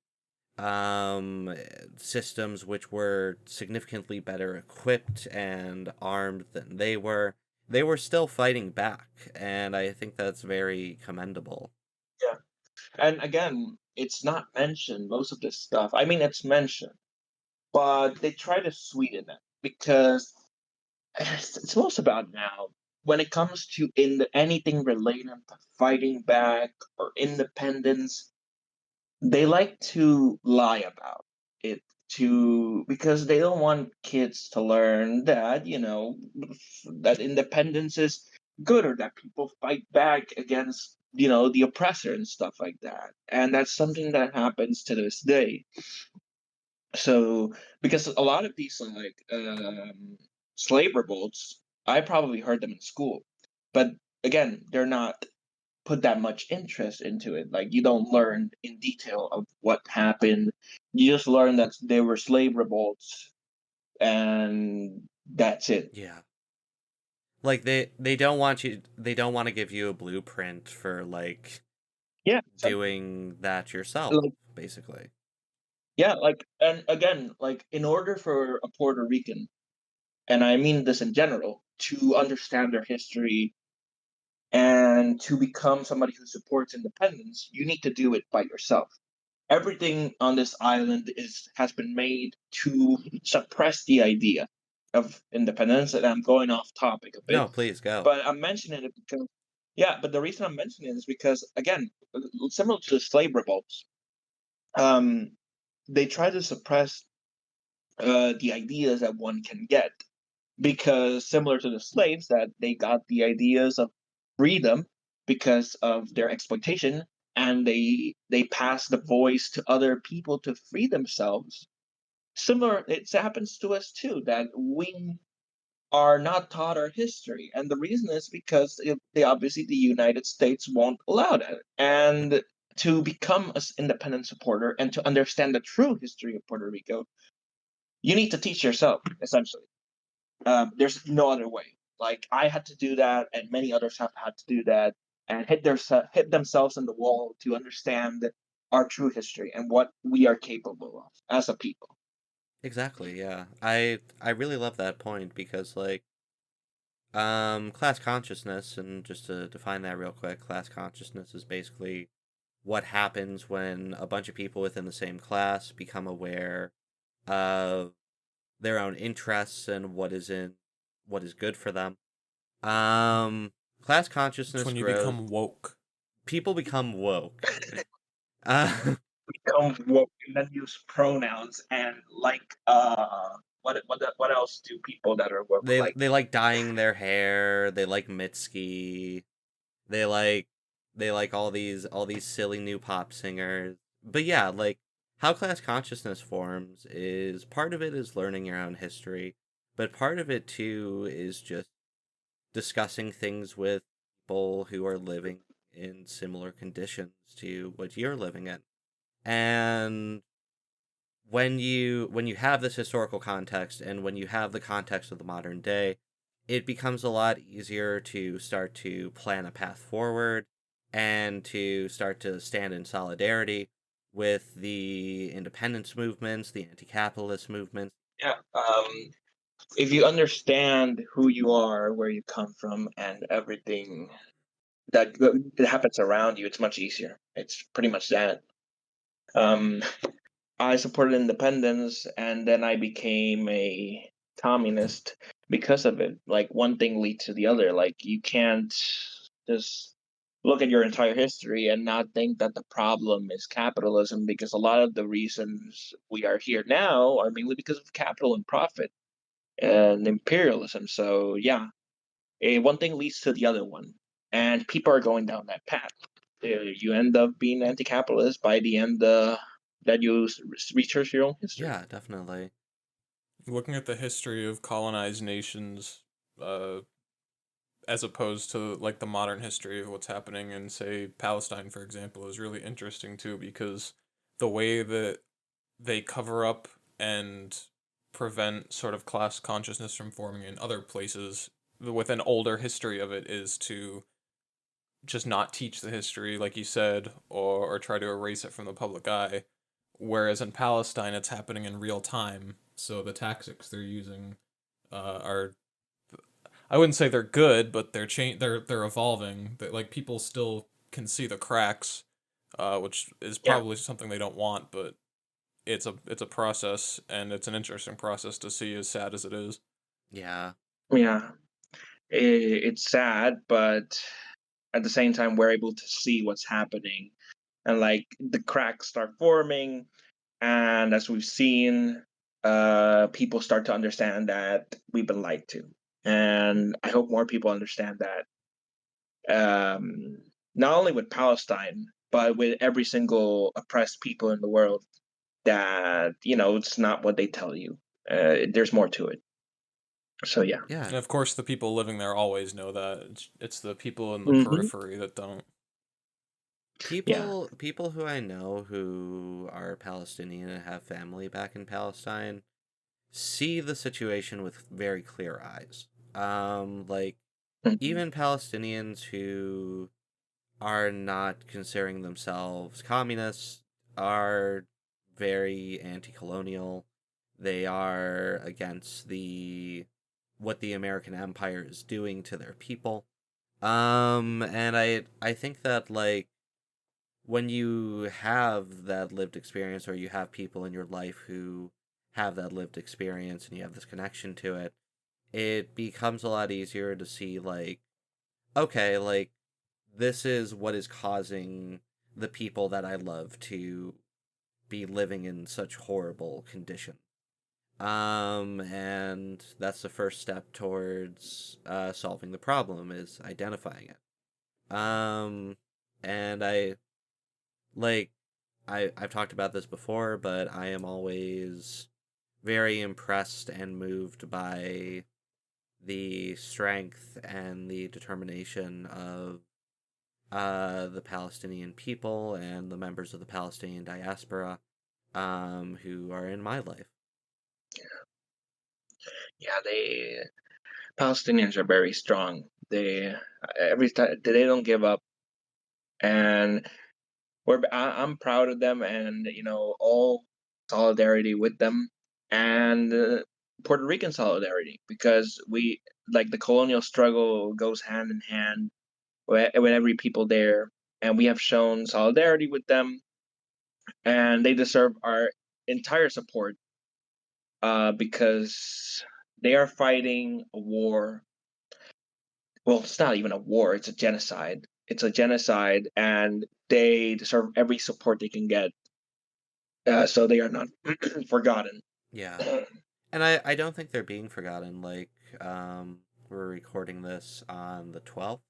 systems which were significantly better equipped and armed than they were. They were still fighting back, and I think that's very commendable. Yeah, and again, it's not mentioned. Most of this stuff, I mean, it's mentioned, but they try to sweeten it because it's most about now. When it comes to anything related to fighting back or independence, they like to lie about it to because they don't want kids to learn that that independence is good, or that people fight back against the oppressor and stuff like that, and that's something that happens to this day. So because a lot of these like slave revolts, I probably heard them in school, but again, they're not put that much interest into it. Like you don't learn in detail of what happened. You just learn that there were slave revolts, and that's it. Yeah. Like they don't want to give you a blueprint for like Yeah, doing that yourself, like basically. yeah, like and again, like in order for a Puerto Rican, and I mean this in general, to understand their history and to become somebody who supports independence, you need to do it by yourself. Everything on this island is has been made to suppress the idea of independence, and I'm going off topic a bit, No, please go. but I'm mentioning it because yeah, but the reason I'm mentioning it is because again, similar to the slave revolts, they try to suppress the ideas that one can get, because similar to the slaves, that they got the ideas of freedom because of their exploitation, and they pass the voice to other people to free themselves. Similar, it happens to us too, that we are not taught our history, and the reason is because they obviously, the United States won't allow that. And to become an independent supporter and to understand the true history of Puerto Rico, you need to teach yourself, essentially. There's no other way. Like, I had to do that, and many others have had to do that, and hit themselves in the wall to understand our true history and what we are capable of as a people. Exactly, yeah. I really love that point because like class consciousness, and just to define that real quick, class consciousness is basically what happens when a bunch of people within the same class become aware of their own interests and what is good for them. Class It's consciousness when you grows. become woke. People become woke. uh, Become woke and then use pronouns, and like what else do people that are woke like? they like dyeing their hair. They like Mitski. They like they like all these silly new pop singers. But yeah, like how class consciousness forms is part of it is learning your own history, but part of it too is just discussing things with people who are living in similar conditions to what you're living in. And when you have this historical context and when you have the context of the modern day, it becomes a lot easier to start to plan a path forward and to start to stand in solidarity with the independence movements, the anti-capitalist movements. Yeah. If you understand who you are, where you come from, and everything that happens around you, it's much easier. It's pretty much that. Um, I supported independence, and then I became a communist because of it. Like, one thing leads to the other. Like, you can't just look at your entire history and not think that the problem is capitalism, because a lot of the reasons we are here now are mainly because of capital and profit and imperialism. So yeah, one thing leads to the other one, and people are going down that path. You end up being anti-capitalist by the end that you research your own history. Yeah, definitely. Looking at the history of colonized nations, uh, as opposed to like the modern history of what's happening in, say, Palestine, for example, is really interesting too, because the way that they cover up and prevent sort of class consciousness from forming in other places with an older history of it is to just not teach the history, like you said, or try to erase it from the public eye. Whereas in Palestine, it's happening in real time, so the tactics they're using are, I wouldn't say they're good, but they're evolving. Like people still can see the cracks, which is Yeah, probably something they don't want, but it's a process, and it's an interesting process to see, as sad as it is. Yeah. yeah. It's sad, but at the same time, we're able to see what's happening, and like the cracks start forming, and as we've seen, people start to understand that we've been lied to, and I hope more people understand that. Not only with Palestine, but with every single oppressed people in the world, that it's not what they tell you. There's more to it. So yeah. Yeah. And of course, the people living there always know that. It's the people in the Hmm. periphery that don't. Yeah. People who I know who are Palestinian and have family back in Palestine see the situation with very clear eyes. Like Hmm. even Palestinians who are not considering themselves communists are very anti-colonial. They are against the what the American empire is doing to their people. And I think that like when you have that lived experience or you have people in your life who have that lived experience and you have this connection to it, it becomes a lot easier to see like okay, like this is what is causing the people that I love to be living in such horrible conditions. And that's the first step towards solving the problem, is identifying it. And like I've talked about this before, but I am always very impressed and moved by the strength and the determination of the Palestinian people and the members of the Palestinian diaspora who are in my life. Yeah, Palestinians are very strong. They every time they don't give up, and I'm proud of them, and all solidarity with them, and Puerto Rican solidarity, because we like the colonial struggle goes hand in hand with every people there, and we have shown solidarity with them, and they deserve our entire support, because they are fighting a war. Well, it's not even a war, it's a genocide. It's a genocide, and they deserve every support they can get, so they are not forgotten. Yeah. And I don't think they're being forgotten. Like, we're recording this on the 12th.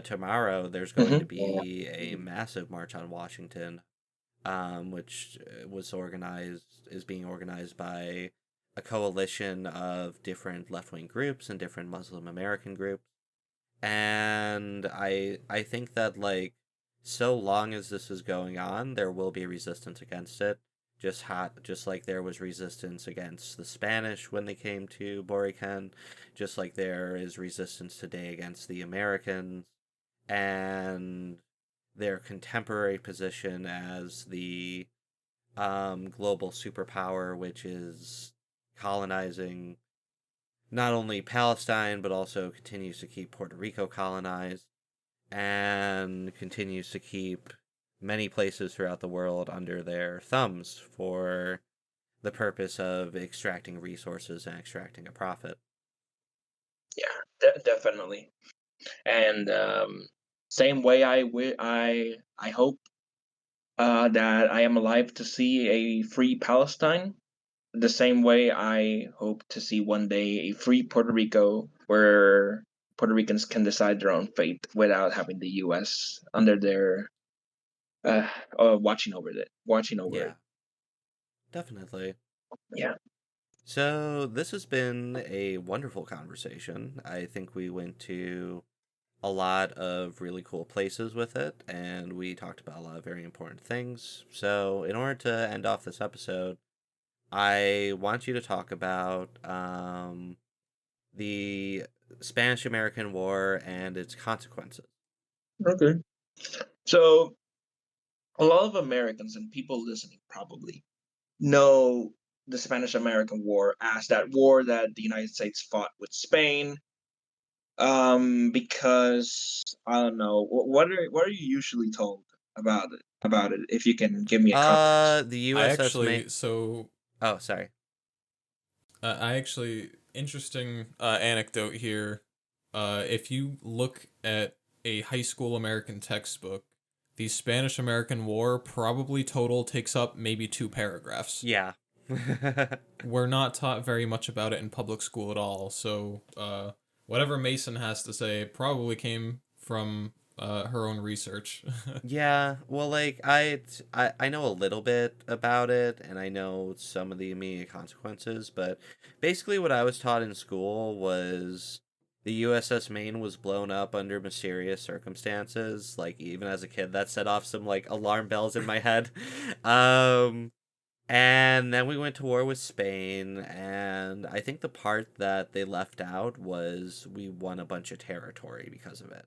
Tomorrow there's going to Yeah. be a massive march on Washington, which is being organized by a coalition of different left-wing groups and different Muslim American groups. And I think that, like, so long as this is going on, there will be resistance against it. Just like there was resistance against the Spanish when they came to Boricua, just like there is resistance today against the Americans and their contemporary position as the global superpower, which is colonizing not only Palestine, but also continues to keep Puerto Rico colonized and continues to keep many places throughout the world under their thumbs for the purpose of extracting resources and extracting a profit. Yeah, definitely. And same way, I hope that I am alive to see a free Palestine. The same way I hope to see one day a free Puerto Rico, where Puerto Ricans can decide their own fate without having the U.S. under their uh, watching over Yeah, it. definitely. Yeah. So this has been a wonderful conversation. I think we went to a lot of really cool places with it, and we talked about a lot of very important things. So in order to end off this episode, I want you to talk about the Spanish American War and its consequences. Okay. So a lot of Americans and people listening probably know the Spanish American War as that war that the United States fought with Spain. Because I don't know, what are you usually told about it? If you can give me a context. The I USS May. actually so Oh, sorry. I actually interesting anecdote here. If you look at a high school American textbook, the Spanish American War probably total takes up maybe 2 paragraphs. Yeah. We're not taught very much about it in public school at all, so whatever Mason has to say probably came from her own research. Yeah, well, like I know a little bit about it, and I know some of the immediate consequences, but basically what I was taught in school was the USS Maine was blown up under mysterious circumstances. Like, even as a kid, that set off some like alarm bells in my head. Um, and then we went to war with Spain, and I think the part that they left out was we won a bunch of territory because of it.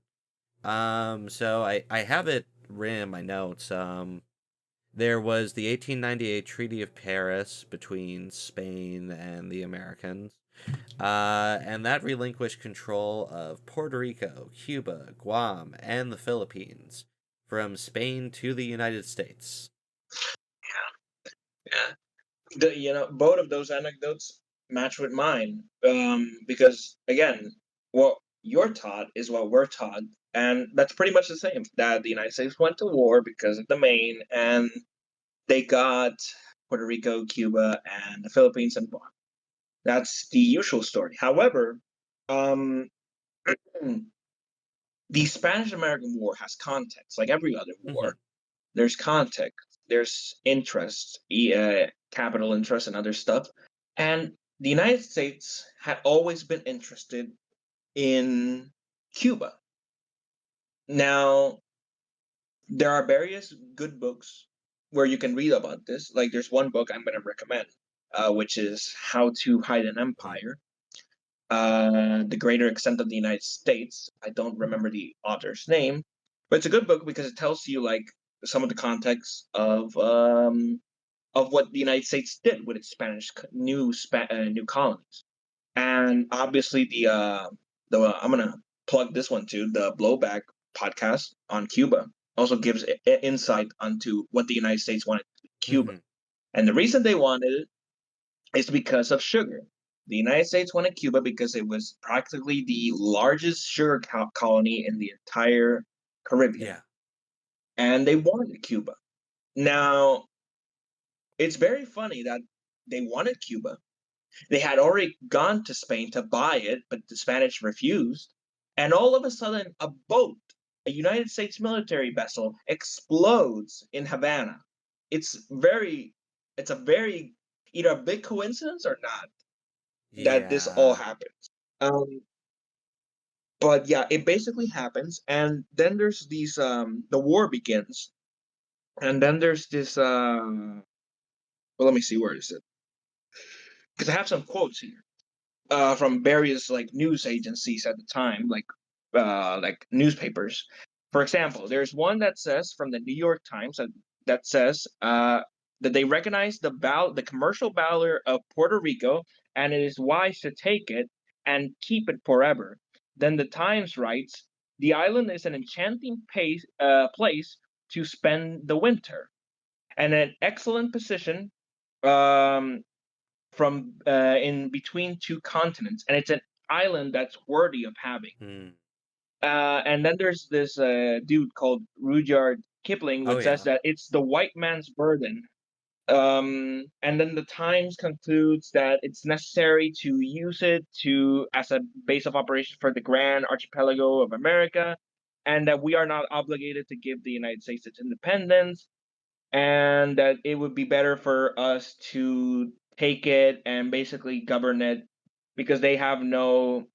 So I have it written in my notes. There was the 1898 Treaty of Paris between Spain and the Americans, and that relinquished control of Puerto Rico, Cuba, Guam, and the Philippines from Spain to the United States. Yeah. Both of those anecdotes match with mine. Because again, what you're taught is what we're taught, and that's pretty much the same. That the United States went to war because of the Maine, and they got Puerto Rico, Cuba, and the Philippines, and that's the usual story. However, um, the Spanish American War has context, like every other Hmm. war. There's context, there's interest, capital interest, and other stuff. And the United States had always been interested in Cuba. Now, there are various good books where you can read about this. Like, there's one book I'm going to recommend, which is How to Hide an Empire, The Greater Extent of the United States. I don't remember the author's name, but it's a good book because it tells you like some of the context of what the United States did with its new colonies, and obviously the I'm gonna plug this one too. The Blowback podcast on Cuba also gives insight onto what the United States wanted to do with Cuba, Hmm. and the reason they wanted it is because of sugar. The United States wanted Cuba because it was practically the largest sugar colony in the entire Caribbean, Yeah. and they wanted Cuba. Now, it's very funny that they wanted Cuba. They had already gone to Spain to buy it, but the Spanish refused. And all of a sudden, a boat, a United States military vessel, explodes in Havana. It's very, it's a very, either a big coincidence or not that this all Yeah. happens. Um, but yeah, it basically happens, and then there's the war begins, and then there's this. Well, let me see, where is it? Because I have some quotes here from various like news agencies at the time, like newspapers. For example, there's one that says from the New York Times that says that they recognize the commercial value of Puerto Rico, and it is wise to take it and keep it forever. Then the Times writes, the island is an enchanting place to spend the winter, and an excellent position um, from in between two continents, and it's an island that's worthy of having. Mm. And then there's this dude called Rudyard Kipling, Oh which says yeah. that it's the white man's burden. And then the Times concludes that it's necessary to use it to as a base of operation for the grand archipelago of America, and that we are not obligated to give the United States its independence, and that it would be better for us to take it and basically govern it because they have no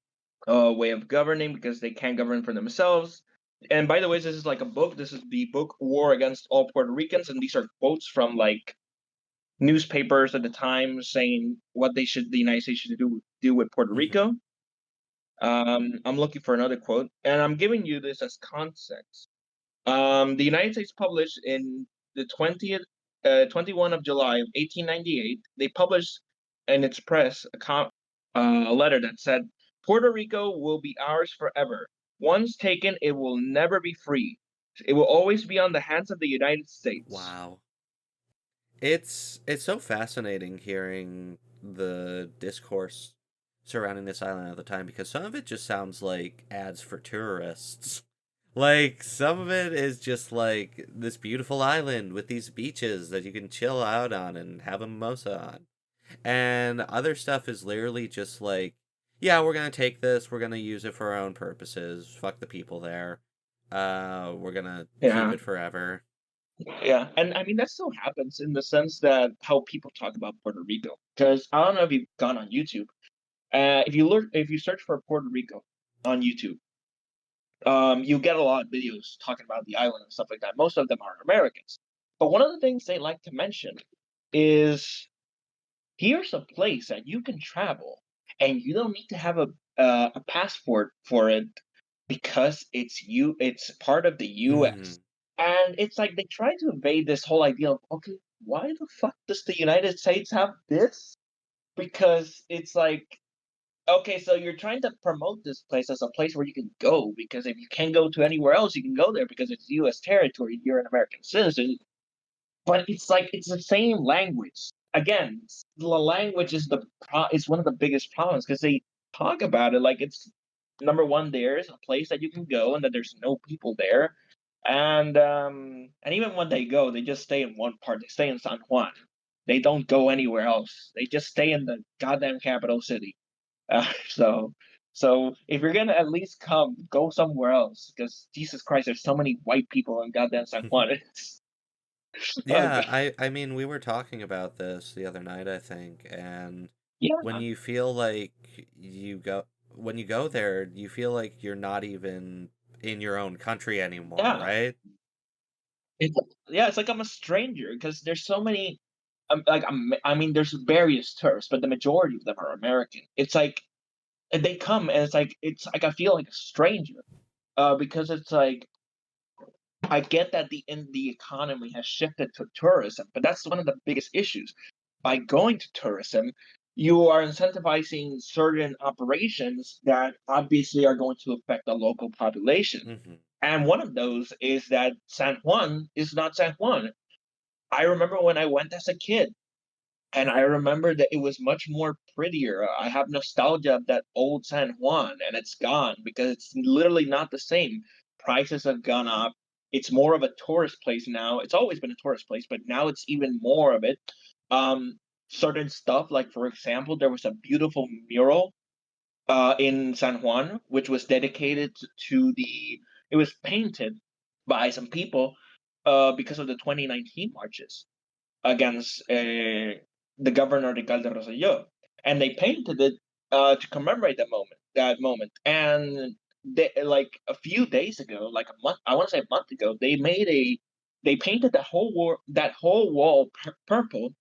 way of governing because they can't govern for themselves. And by the way, this is like a book. This is the book War Against All Puerto Ricans, and these are quotes from like newspapers at the time saying what the United States should do with Puerto Hmm. Rico. I'm looking for another quote, and I'm giving you this as context. The United States published in the 21 of July of 1898, they published in its press a letter that said, Puerto Rico will be ours forever. Once taken, it will never be free. It will always be on the hands of the United States. Wow. It's so fascinating hearing the discourse surrounding this island at the time because some of it just sounds like ads for tourists. Like some of it is just like this beautiful island with these beaches that you can chill out on and have a mimosa on. And other stuff is literally just like, yeah, we're gonna take this, we're gonna use it for our own purposes. Fuck the people there. We're gonna keep Yeah, it forever. yeah, and I mean that still happens in the sense that how people talk about Puerto Rico. Because I don't know if you've gone on YouTube. If you search for Puerto Rico on YouTube, you get a lot of videos talking about the island and stuff like that. Most of them are Americans. But one of the things they like to mention is here's a place that you can travel and you don't need to have a passport for it because it's part of the Hmm. US. And it's like they try to evade this whole idea of okay, why the fuck does the United States have this? Because it's like okay, so you're trying to promote this place as a place where you can go because if you can't go to anywhere else, you can go there because it's U.S. territory. You're an American citizen, but it's like it's the same language. Again, the language is it's one of the biggest problems because they talk about it like it's number one. There's a place that you can go and that there's no people there, And even when they go, they just stay in one part. They stay in San Juan. They don't go anywhere else. They just stay in the goddamn capital city. So, so if you're gonna at least come, go somewhere else. Because Jesus Christ, there's so many white people in goddamn San Juan. Oh Yeah, god. I mean, we were talking about this the other night, I think, and when Yeah, you feel like you go when you go there, you feel like you're not even in your own country anymore, yeah. right? It's yeah. It's like I'm a stranger because there's so many. I mean, there's various tourists, but the majority of them are American. It's like and they come, and it's like I feel like a stranger. Because it's like I get that the economy has shifted to tourism, but that's one of the biggest issues. By going to tourism, you are incentivizing certain operations that obviously are going to affect the local population. Hmm. And one of those is that San Juan is not San Juan. I remember when I went as a kid, and I remember that it was much more prettier. I have nostalgia of that old San Juan, and it's gone because it's literally not the same. Prices have gone up. It's more of a tourist place now. It's always been a tourist place, but now it's even more of it. Um, Certain stuff, like for example, there was a beautiful mural in San Juan, which was dedicated to the. It was painted by some people because of the 2019 marches against the governor Ricardo Rosselló, and they painted it to commemorate that moment. And like a few days ago, like a month, I want to say a month ago, they painted that whole wall purple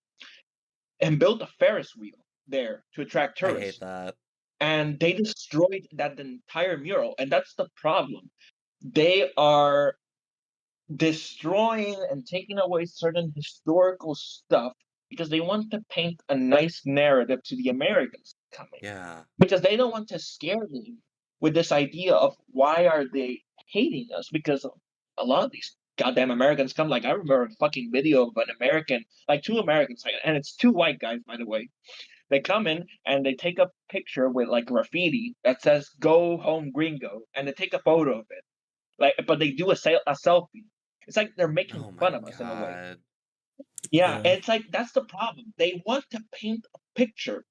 and built a Ferris wheel there to attract I hate tourists. that. And they destroyed that entire mural, and that's the problem. They are destroying and taking away certain historical stuff because they want to paint a nice narrative to the Americans coming. Yeah. Because they don't want to scare them with this idea of why are they hating us? Because a lot of these goddamn Americans come. Like I remember a fucking video of an American, like two Americans, and it's two white guys, by the way. They come in and they take a picture with like graffiti that says "Go home, Gringo," and they take a photo of it. Like, but they do a selfie. It's like they're making Oh my fun of us in a way. God. Yeah, Yeah. and it's like that's the problem. They want to paint a picture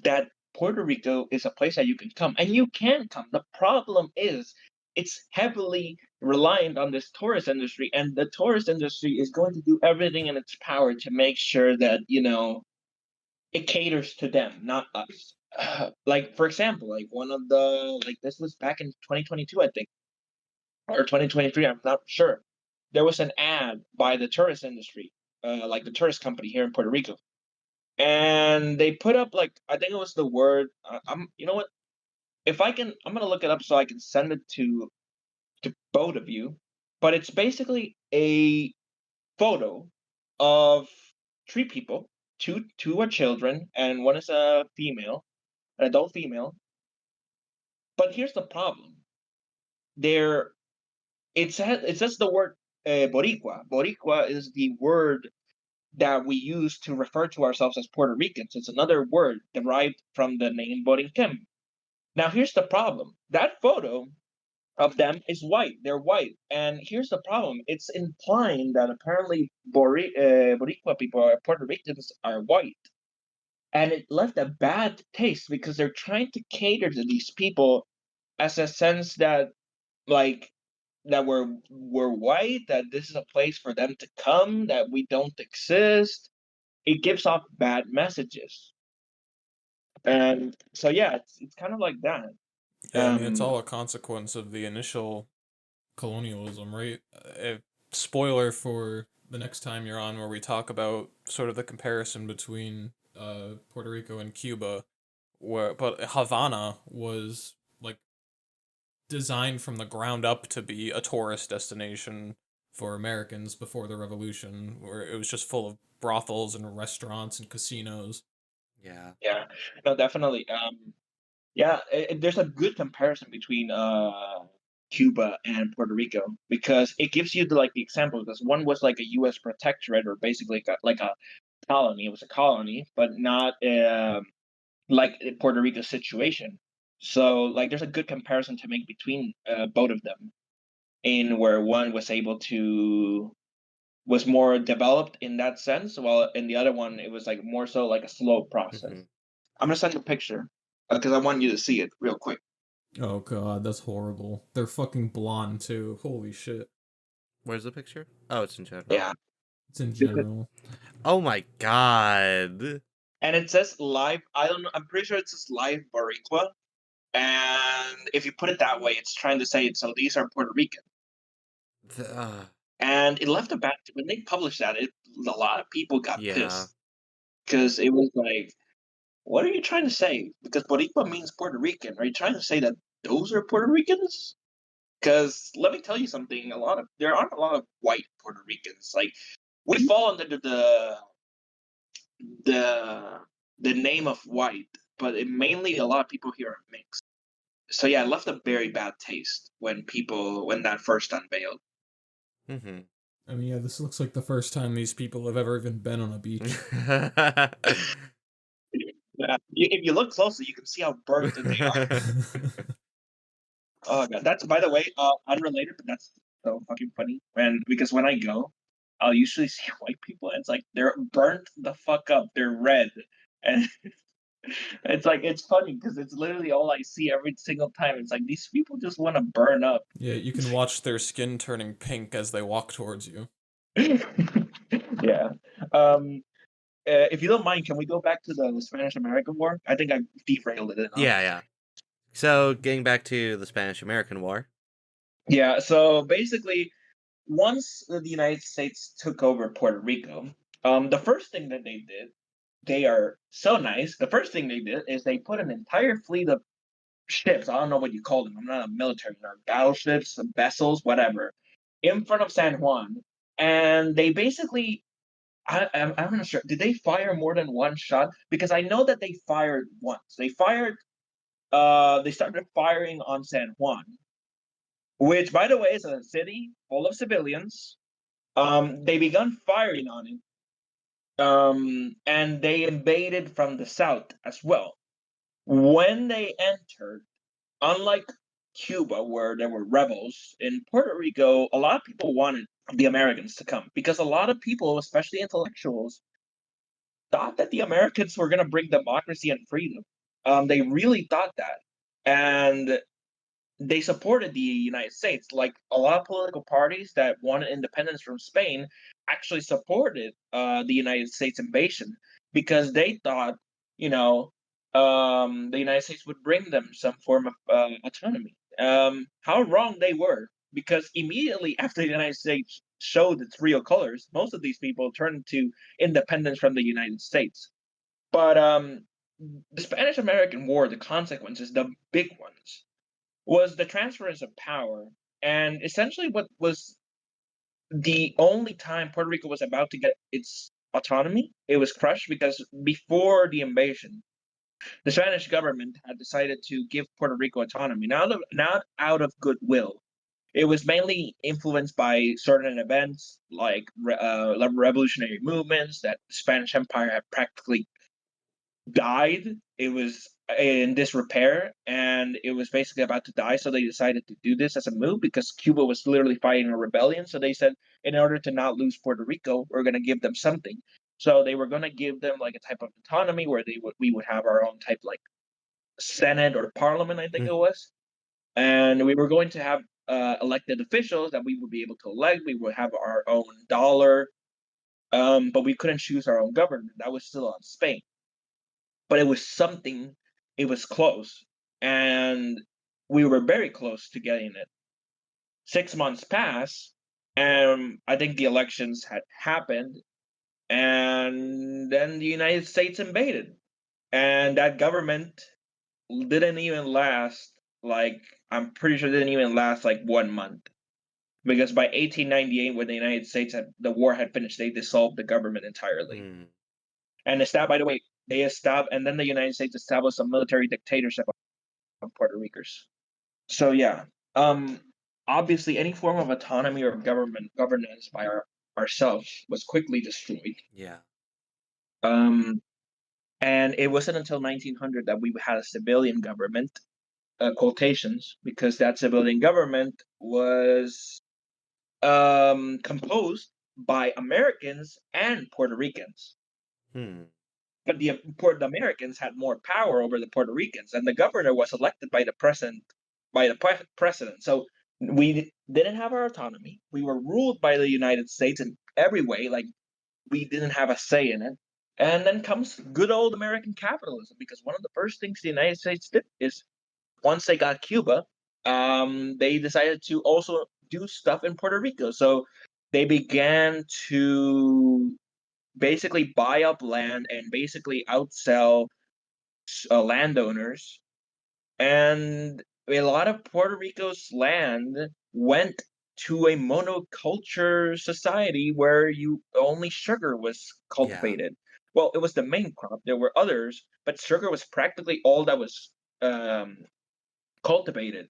that Puerto Rico is a place that you can come, and you can come. The problem is it's heavily reliant on this tourist industry, and the tourist industry is going to do everything in its power to make sure that it caters to them, not us. Like for example, like one of the like this was back in 2022, I think, or 2023, I'm not sure. There was an ad by the tourist industry, like the tourist company here in Puerto Rico, and they put up like I think it was the word. You know what? If I can, I'm gonna look it up so I can send it to both of you. But it's basically a photo of three people. Two are children, and one is a female, an adult female. But here's the problem: there it says the word boricua. Boricua is the word that we use to refer to ourselves as Puerto Ricans. It's another word derived from the name Borinquen. Now, here's the problem. That photo of them is white. They're white. And here's the problem. It's implying that apparently Boricua people, or Puerto Ricans, are white. And it left a bad taste because they're trying to cater to these people as a sense that, like, that we're white, that this is a place for them to come, that we don't exist. It gives off bad messages. And so yeah, it's kind of like that. Yeah, I mean, it's Um all a consequence of the initial colonialism, right? Spoiler for the next time you're on, where we talk about sort of the comparison between Puerto Rico and Cuba, but Havana was like designed from the ground up to be a tourist destination for Americans before the revolution, where it was just full of brothels and restaurants and casinos. Yeah. yeah, no, definitely. Yeah, there's a good comparison between Cuba and Puerto Rico because it gives you the example because one was like a U.S. protectorate or basically like a colony. It was a colony, but not like Puerto Rico's situation. So like, there's a good comparison to make between both of them. in where one was more developed in that sense, while in the other one it was like more so like a slow process. Hmm. I'm gonna send you a picture because I want you to see it real quick. Oh god, that's horrible. They're fucking blonde too. Holy shit. Where's the picture? Oh, it's in general. Yeah, It's in because, general. Oh my god. and it says live. I don't know. I'm pretty sure it says live boricua, and if you put it that way, it's trying to say so. These are Puerto Rican, and it left a bad. When they published that, a lot of people got yeah. pissed because it was like, what are you trying to say? Because boricua means Puerto Rican. Are you trying to say that those are Puerto Ricans? Because let me tell you something. There aren't a lot of white Puerto Ricans. Like we fall under the the name of white, but mainly a lot of people here are mixed. So yeah, it left a very bad taste when that first unveiled. Hmm. I mean, yeah, this looks like the first time these people have ever even been on a beach. Yeah, if you look closely, you can see how burnt they are. Oh god, that's by the way, unrelated, but that's so fucking funny. Because when I go, I'll usually see white people, and it's like they're burnt the fuck up. They're red, and it's like it's funny because it's literally all I see every single time. It's like these people just want to burn up. Yeah, you can watch their skin turning pink as they walk towards you. Yeah. If you don't mind, can we go back to the Spanish American War? I think I derailed it enough. Yeah. So, getting back to the Spanish American War. Yeah. So basically, once the United States took over Puerto Rico, the first thing that they did, they are so nice. The first thing they did is they put an entire fleet of ships. I don't know what you call them. I'm not a military nerd. Battleships, vessels, whatever, in front of San Juan, and they basically. I'm not sure. Did they fire more than one shot? Because I know that they fired once. They fired. They started firing on San Juan, which, by the way, is a city full of civilians. They began firing on it, and they invaded from the south as well. When they entered, unlike Cuba, where there were rebels, in Puerto Rico, a lot of people wanted the Americans to come because a lot of people, especially intellectuals, thought that the Americans were going to bring democracy and freedom. They really thought that. And they supported the United States. Like a lot of political parties that wanted independence from Spain actually supported the United States invasion because they thought, you know, the United States would bring them some form of autonomy. How wrong they were, because immediately after the United States showed its real colors, most of these people turned to independence from the United States. But the Spanish American War, the consequences, the big ones, was the transference of power. And essentially, what was the only time Puerto Rico was about to get its autonomy, it was crushed because before the invasion, the Spanish government had decided to give Puerto Rico autonomy, not out of goodwill. It was mainly influenced by certain events like revolutionary movements that the Spanish Empire had practically died. It was in disrepair and it was basically about to die. So they decided to do this as a move because Cuba was literally fighting a rebellion. So they said, in order to not lose Puerto Rico, we're going to give them something. So they were going to give them like a type of autonomy where we would have our own type like Senate or Parliament, I think it was, and we were going to have elected officials that we would be able to elect. We would have our own dollar, but we couldn't choose our own government. That was still on Spain, but it was something. It was close, and we were very close to getting it. 6 months passed, and I think the elections had happened, and then the United States invaded, and that government didn't even last. Like I'm pretty sure it didn't even last like 1 month because by 1898, when the United States the war had finished, they dissolved the government entirely. Mm. And by the way, and then the United States established a military dictatorship of Puerto Ricans. So yeah, um, obviously, any form of autonomy or governance by ourselves was quickly destroyed. Yeah. Um, and it wasn't until 1900 that we had a civilian government. quotations, because that civilian government was composed by Americans and Puerto Ricans. Hmm. But the Americans had more power over the Puerto Ricans, and the governor was elected by the president. So we didn't have our autonomy. We were ruled by the United States in every way. Like, we didn't have a say in it. And then comes good old American capitalism, because one of the first things the United States did is, once they got Cuba, they decided to also do stuff in Puerto Rico. So they began to basically buy up land and basically outsell landowners. And a lot of Puerto Rico's land went to a monoculture society where only sugar was Yeah. cultivated. Well, it was the main crop. There were others, but sugar was practically all that was um, cultivated.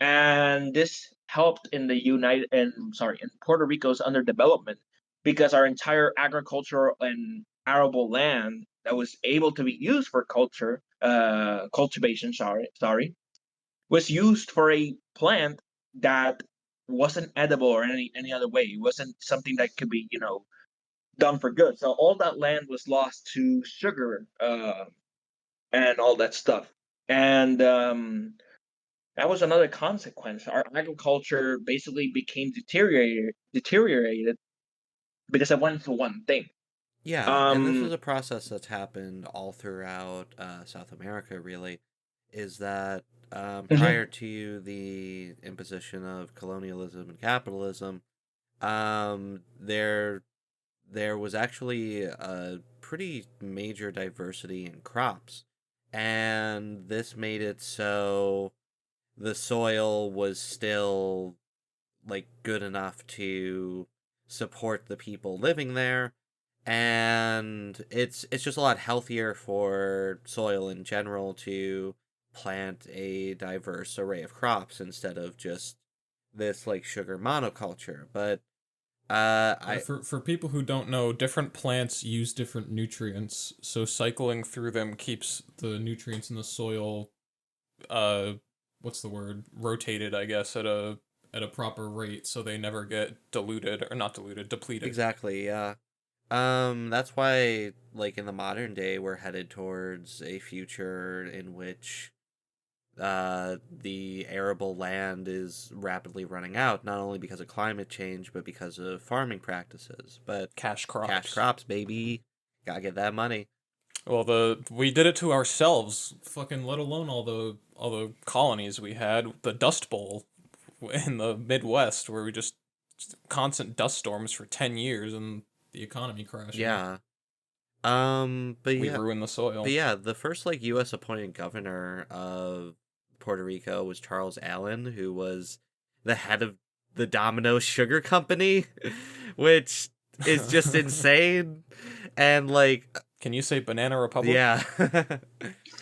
And this helped in in Puerto Rico's underdevelopment, because our entire agricultural and arable land that was able to be used for cultivation, was used for a plant that wasn't edible or any other way. It wasn't something that could be done for good. So all that land was lost to sugar, and all that stuff. And that was another consequence. Our agriculture basically became deteriorated because it went to one thing. Yeah, and this is Um, a process that's happened all throughout South America, really, is that mhm, prior to the imposition of colonialism and capitalism, there was actually a pretty major diversity in crops, and this made it so the soil was still like good enough to support the people living there, and it's just a lot healthier for soil in general to plant a diverse array of crops instead of just this like sugar monoculture. But Yeah, I for people who don't know, different plants use different nutrients, so cycling through them keeps the nutrients in the soil, uh, what's the word? Rotated, I guess, at a proper rate, so they never get diluted or not diluted, depleted. exactly, yeah. That's why like in the modern day we're headed towards a future in which the arable land is rapidly running out, not only because of climate change, but because of farming practices. But Cash cash crops. crops, baby. Gotta get that money. Well, the we did it to ourselves. Fucking let alone all the colonies we had. The Dust Bowl in the Midwest, where we just constant dust storms for 10 years and the economy crashing. Yeah. Um, but We yeah, ruined the but soil. yeah, the first like U.S. appointed governor of Puerto Rico was Charles Allen, who was the head of the Domino Sugar Company, which is just insane. And like, Can you say Banana Republic? yeah.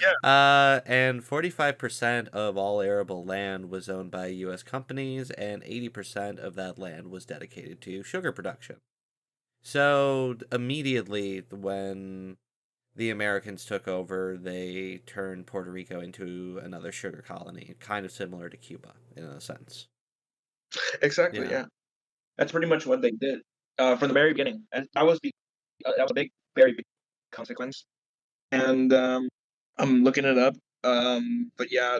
yeah, And 45% of all arable land was owned by U.S. companies, and 80% of that land was dedicated to sugar production. So immediately when the Americans took over, they turned Puerto Rico into another sugar colony, kind of similar to Cuba in a sense. exactly. Yeah. Yeah, that's pretty much what they did from the very beginning, and that was a very big consequence. And I'm looking it up. But yeah,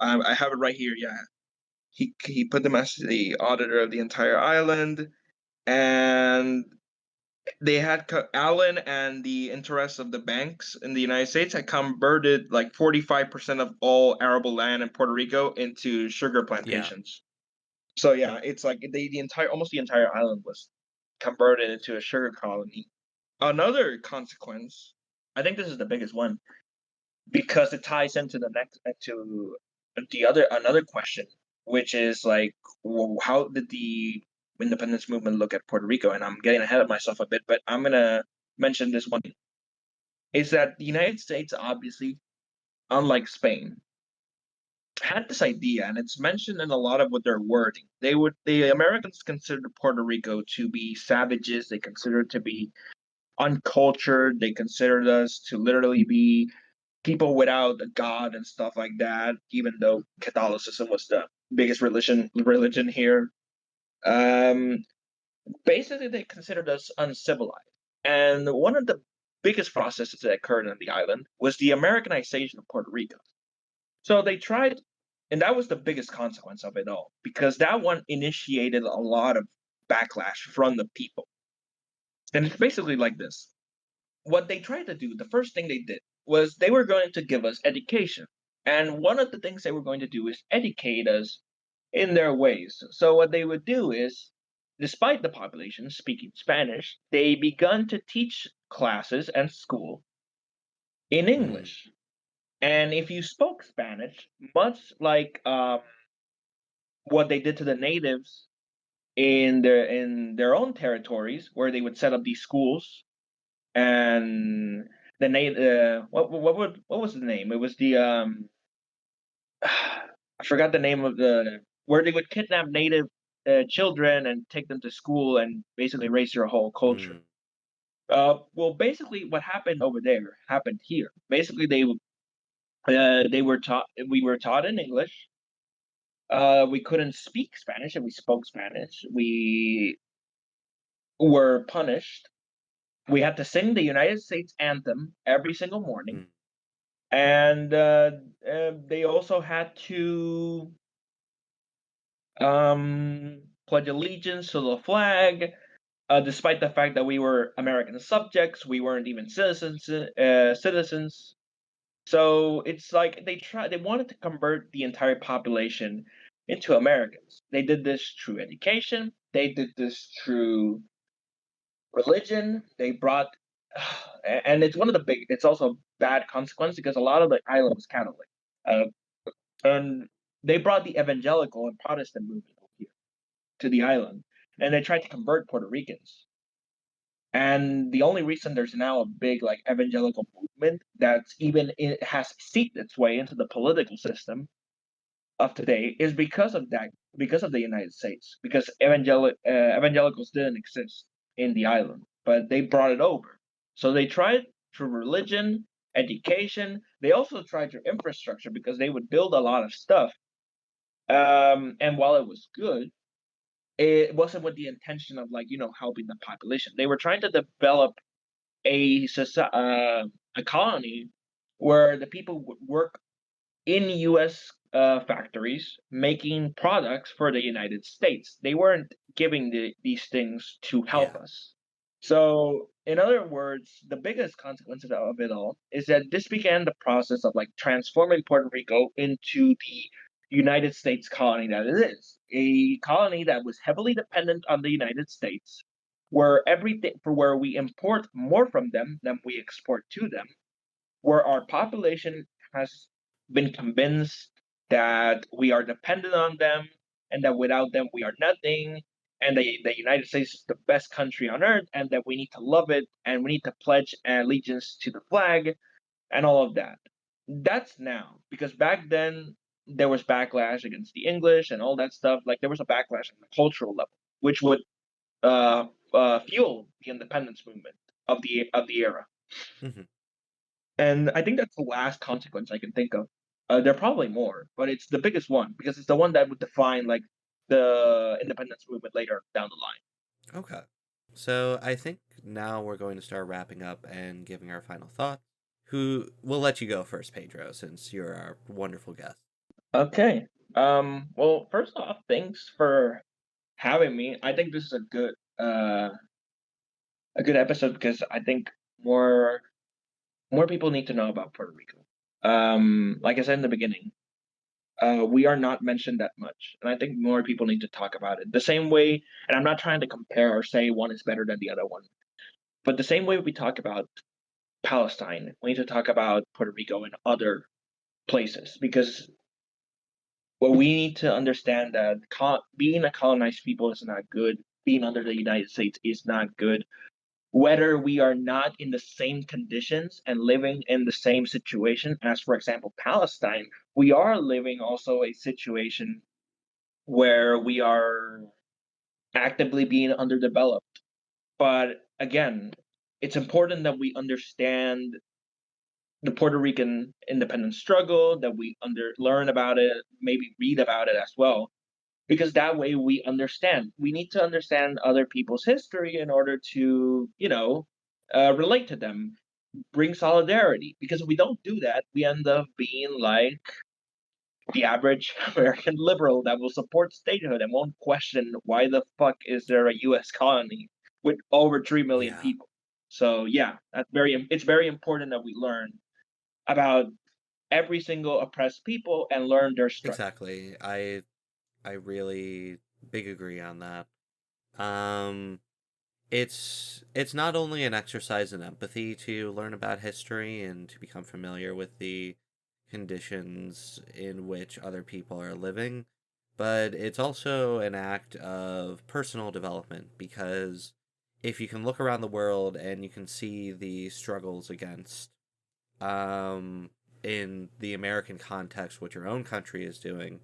I have it right here. Yeah, he put them as the auditor of the entire island, and they had Allen and the interests of the banks in the United States had converted like 45% of all arable land in Puerto Rico into sugar Yeah. plantations. So yeah, it's like the entire almost the entire island was converted into a sugar colony. Another consequence, I think this is the biggest one, because it ties into the next to the other another question, which is like, how did the independence movement look at Puerto Rico? And I'm getting ahead of myself a bit, but I'm gonna mention this one. Is that the United States, obviously, unlike Spain, had this idea, and it's mentioned in a lot of what they're wording. The Americans considered Puerto Rico to be savages. They considered it to be uncultured. They considered us to literally be people without a god and stuff like that, even though Catholicism was the biggest religion here. Um, Basically, they considered us uncivilized. And one of the biggest processes that occurred on the island was the Americanization of Puerto Rico. So they tried, and that was the biggest consequence of it all, because that one initiated a lot of backlash from the people. And it's basically like this. What they tried to do, the first thing they did was they were going to give us education. And one of the things they were going to do is educate us in their ways. So what they would do is, despite the population speaking Spanish, they begun to teach classes and school in Mm. English. And if you spoke Spanish, much like what they did to the natives in their own territories, where they would set up these schools and the name what was the name? It was the I forgot the name of the where they would kidnap native children and take them to school and basically erase their whole culture. Mm. Well, basically, what happened over there happened here. Basically, they were taught we were taught in English. We couldn't speak Spanish, and we spoke Spanish. We were punished. We had to sing the United States anthem every single morning, Mm. and they also had to pledge allegiance to the flag. Despite the fact that we were American subjects, we weren't even citizens. Citizens. So it's like they wanted to convert the entire population into Americans. They did this through education. They did this through religion. They brought, and it's one of the big. It's also a bad consequence because a lot of the island was Catholic, uh, and they brought the evangelical and Protestant movement over here to the island, and they tried to convert Puerto Ricans. And the only reason there's now a big like evangelical movement that's even it has seeped its way into the political system of today is because of that, because of the United States, because evangelicals didn't exist in the island, but they brought it over. So they tried through religion, education. They also tried through infrastructure because they would build a lot of stuff. And while it was good, it wasn't with the intention of like helping the population. They were trying to develop a colony where the people would work in U.S. Factories making products for the United States. They weren't giving these things to help Yeah. us. So, in other words, the biggest consequence of it all is that this began the process of like transforming Puerto Rico into the United States colony that it is. A colony that was heavily dependent on the United States, where everything for where we import more from them than we export to them, where our population has been convinced that we are dependent on them and that without them we are nothing, and the United States is the best country on earth and that we need to love it and we need to pledge allegiance to the flag and all of that. That's now because back then there was backlash against the English and all that stuff. Like there was a backlash on the cultural level, which would fuel the independence movement of the era. Hmm. And I think that's the last consequence I can think of. There are probably more, but it's the biggest one because it's the one that would define like the independence movement later down the line. Okay. So I think now we're going to start wrapping up and giving our final thoughts. Who will let you go first, Pedro, since you're our wonderful guest. Okay. Well, first off, thanks for having me. I think this is a good episode because I think more people need to know about Puerto Rico. Like I said in the beginning, we are not mentioned that much, and I think more people need to talk about it. The same way, and I'm not trying to compare or say one is better than the other one, but the same way we talk about Palestine, we need to talk about Puerto Rico and other places because well, we need to understand that being a colonized people is not good. Being under the United States is not good. Whether we are not in the same conditions and living in the same situation as, for example, Palestine, we are living also a situation where we are actively being underdeveloped. But again, it's important that we understand the Puerto Rican independence struggle, that we learn about it, maybe read about it as well, because that way we understand. We need to understand other people's history in order to, relate to them, bring solidarity. Because if we don't do that, we end up being like the average American liberal that will support statehood and won't question why the fuck is there a U.S. colony with over 3 million Yeah, people. So yeah, it's very important that we learn about every single oppressed people and learn their struggle. exactly. I really big agree on that. Um, it's not only an exercise in empathy to learn about history and to become familiar with the conditions in which other people are living, but it's also an act of personal development because if you can look around the world and you can see the struggles against um in the American context what your own country is doing,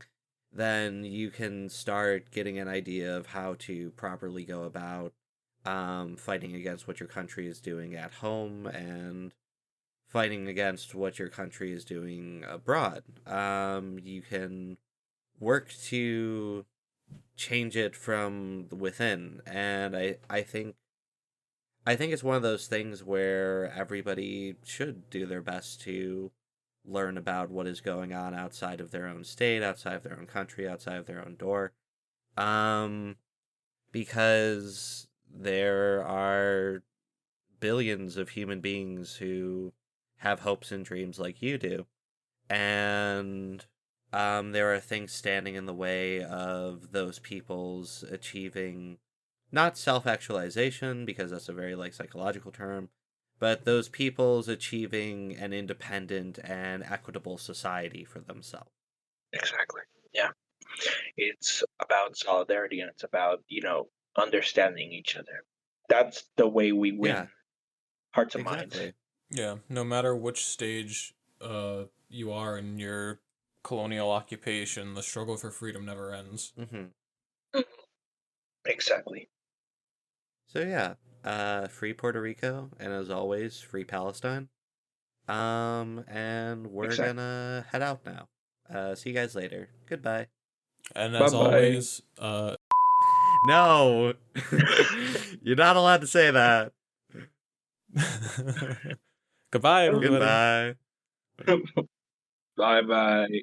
then you can start getting an idea of how to properly go about fighting against what your country is doing at home and fighting against what your country is doing abroad. You can work to change it from within, and I think it's one of those things where everybody should do their best to learn about what is going on outside of their own state, outside of their own country, outside of their own door. Um, because there are billions of human beings who have hopes and dreams like you do. And there are things standing in the way of those people's achieving not self-actualization, because that's a very like psychological term, but those people's achieving an independent and equitable society for themselves. Exactly. Yeah. It's about solidarity and it's about, understanding each other. That's the way we Yeah, win hearts and minds. exactly. Yeah, no matter which stage you are in your colonial occupation, the struggle for freedom never ends. Hmm. Exactly. So yeah, free Puerto Rico, and as always, free Palestine. And we're Exactly. gonna head out now. See you guys later. Goodbye. And Bye as bye. always, No, you're not allowed to say that. goodbye, everybody. Goodbye. Bye bye.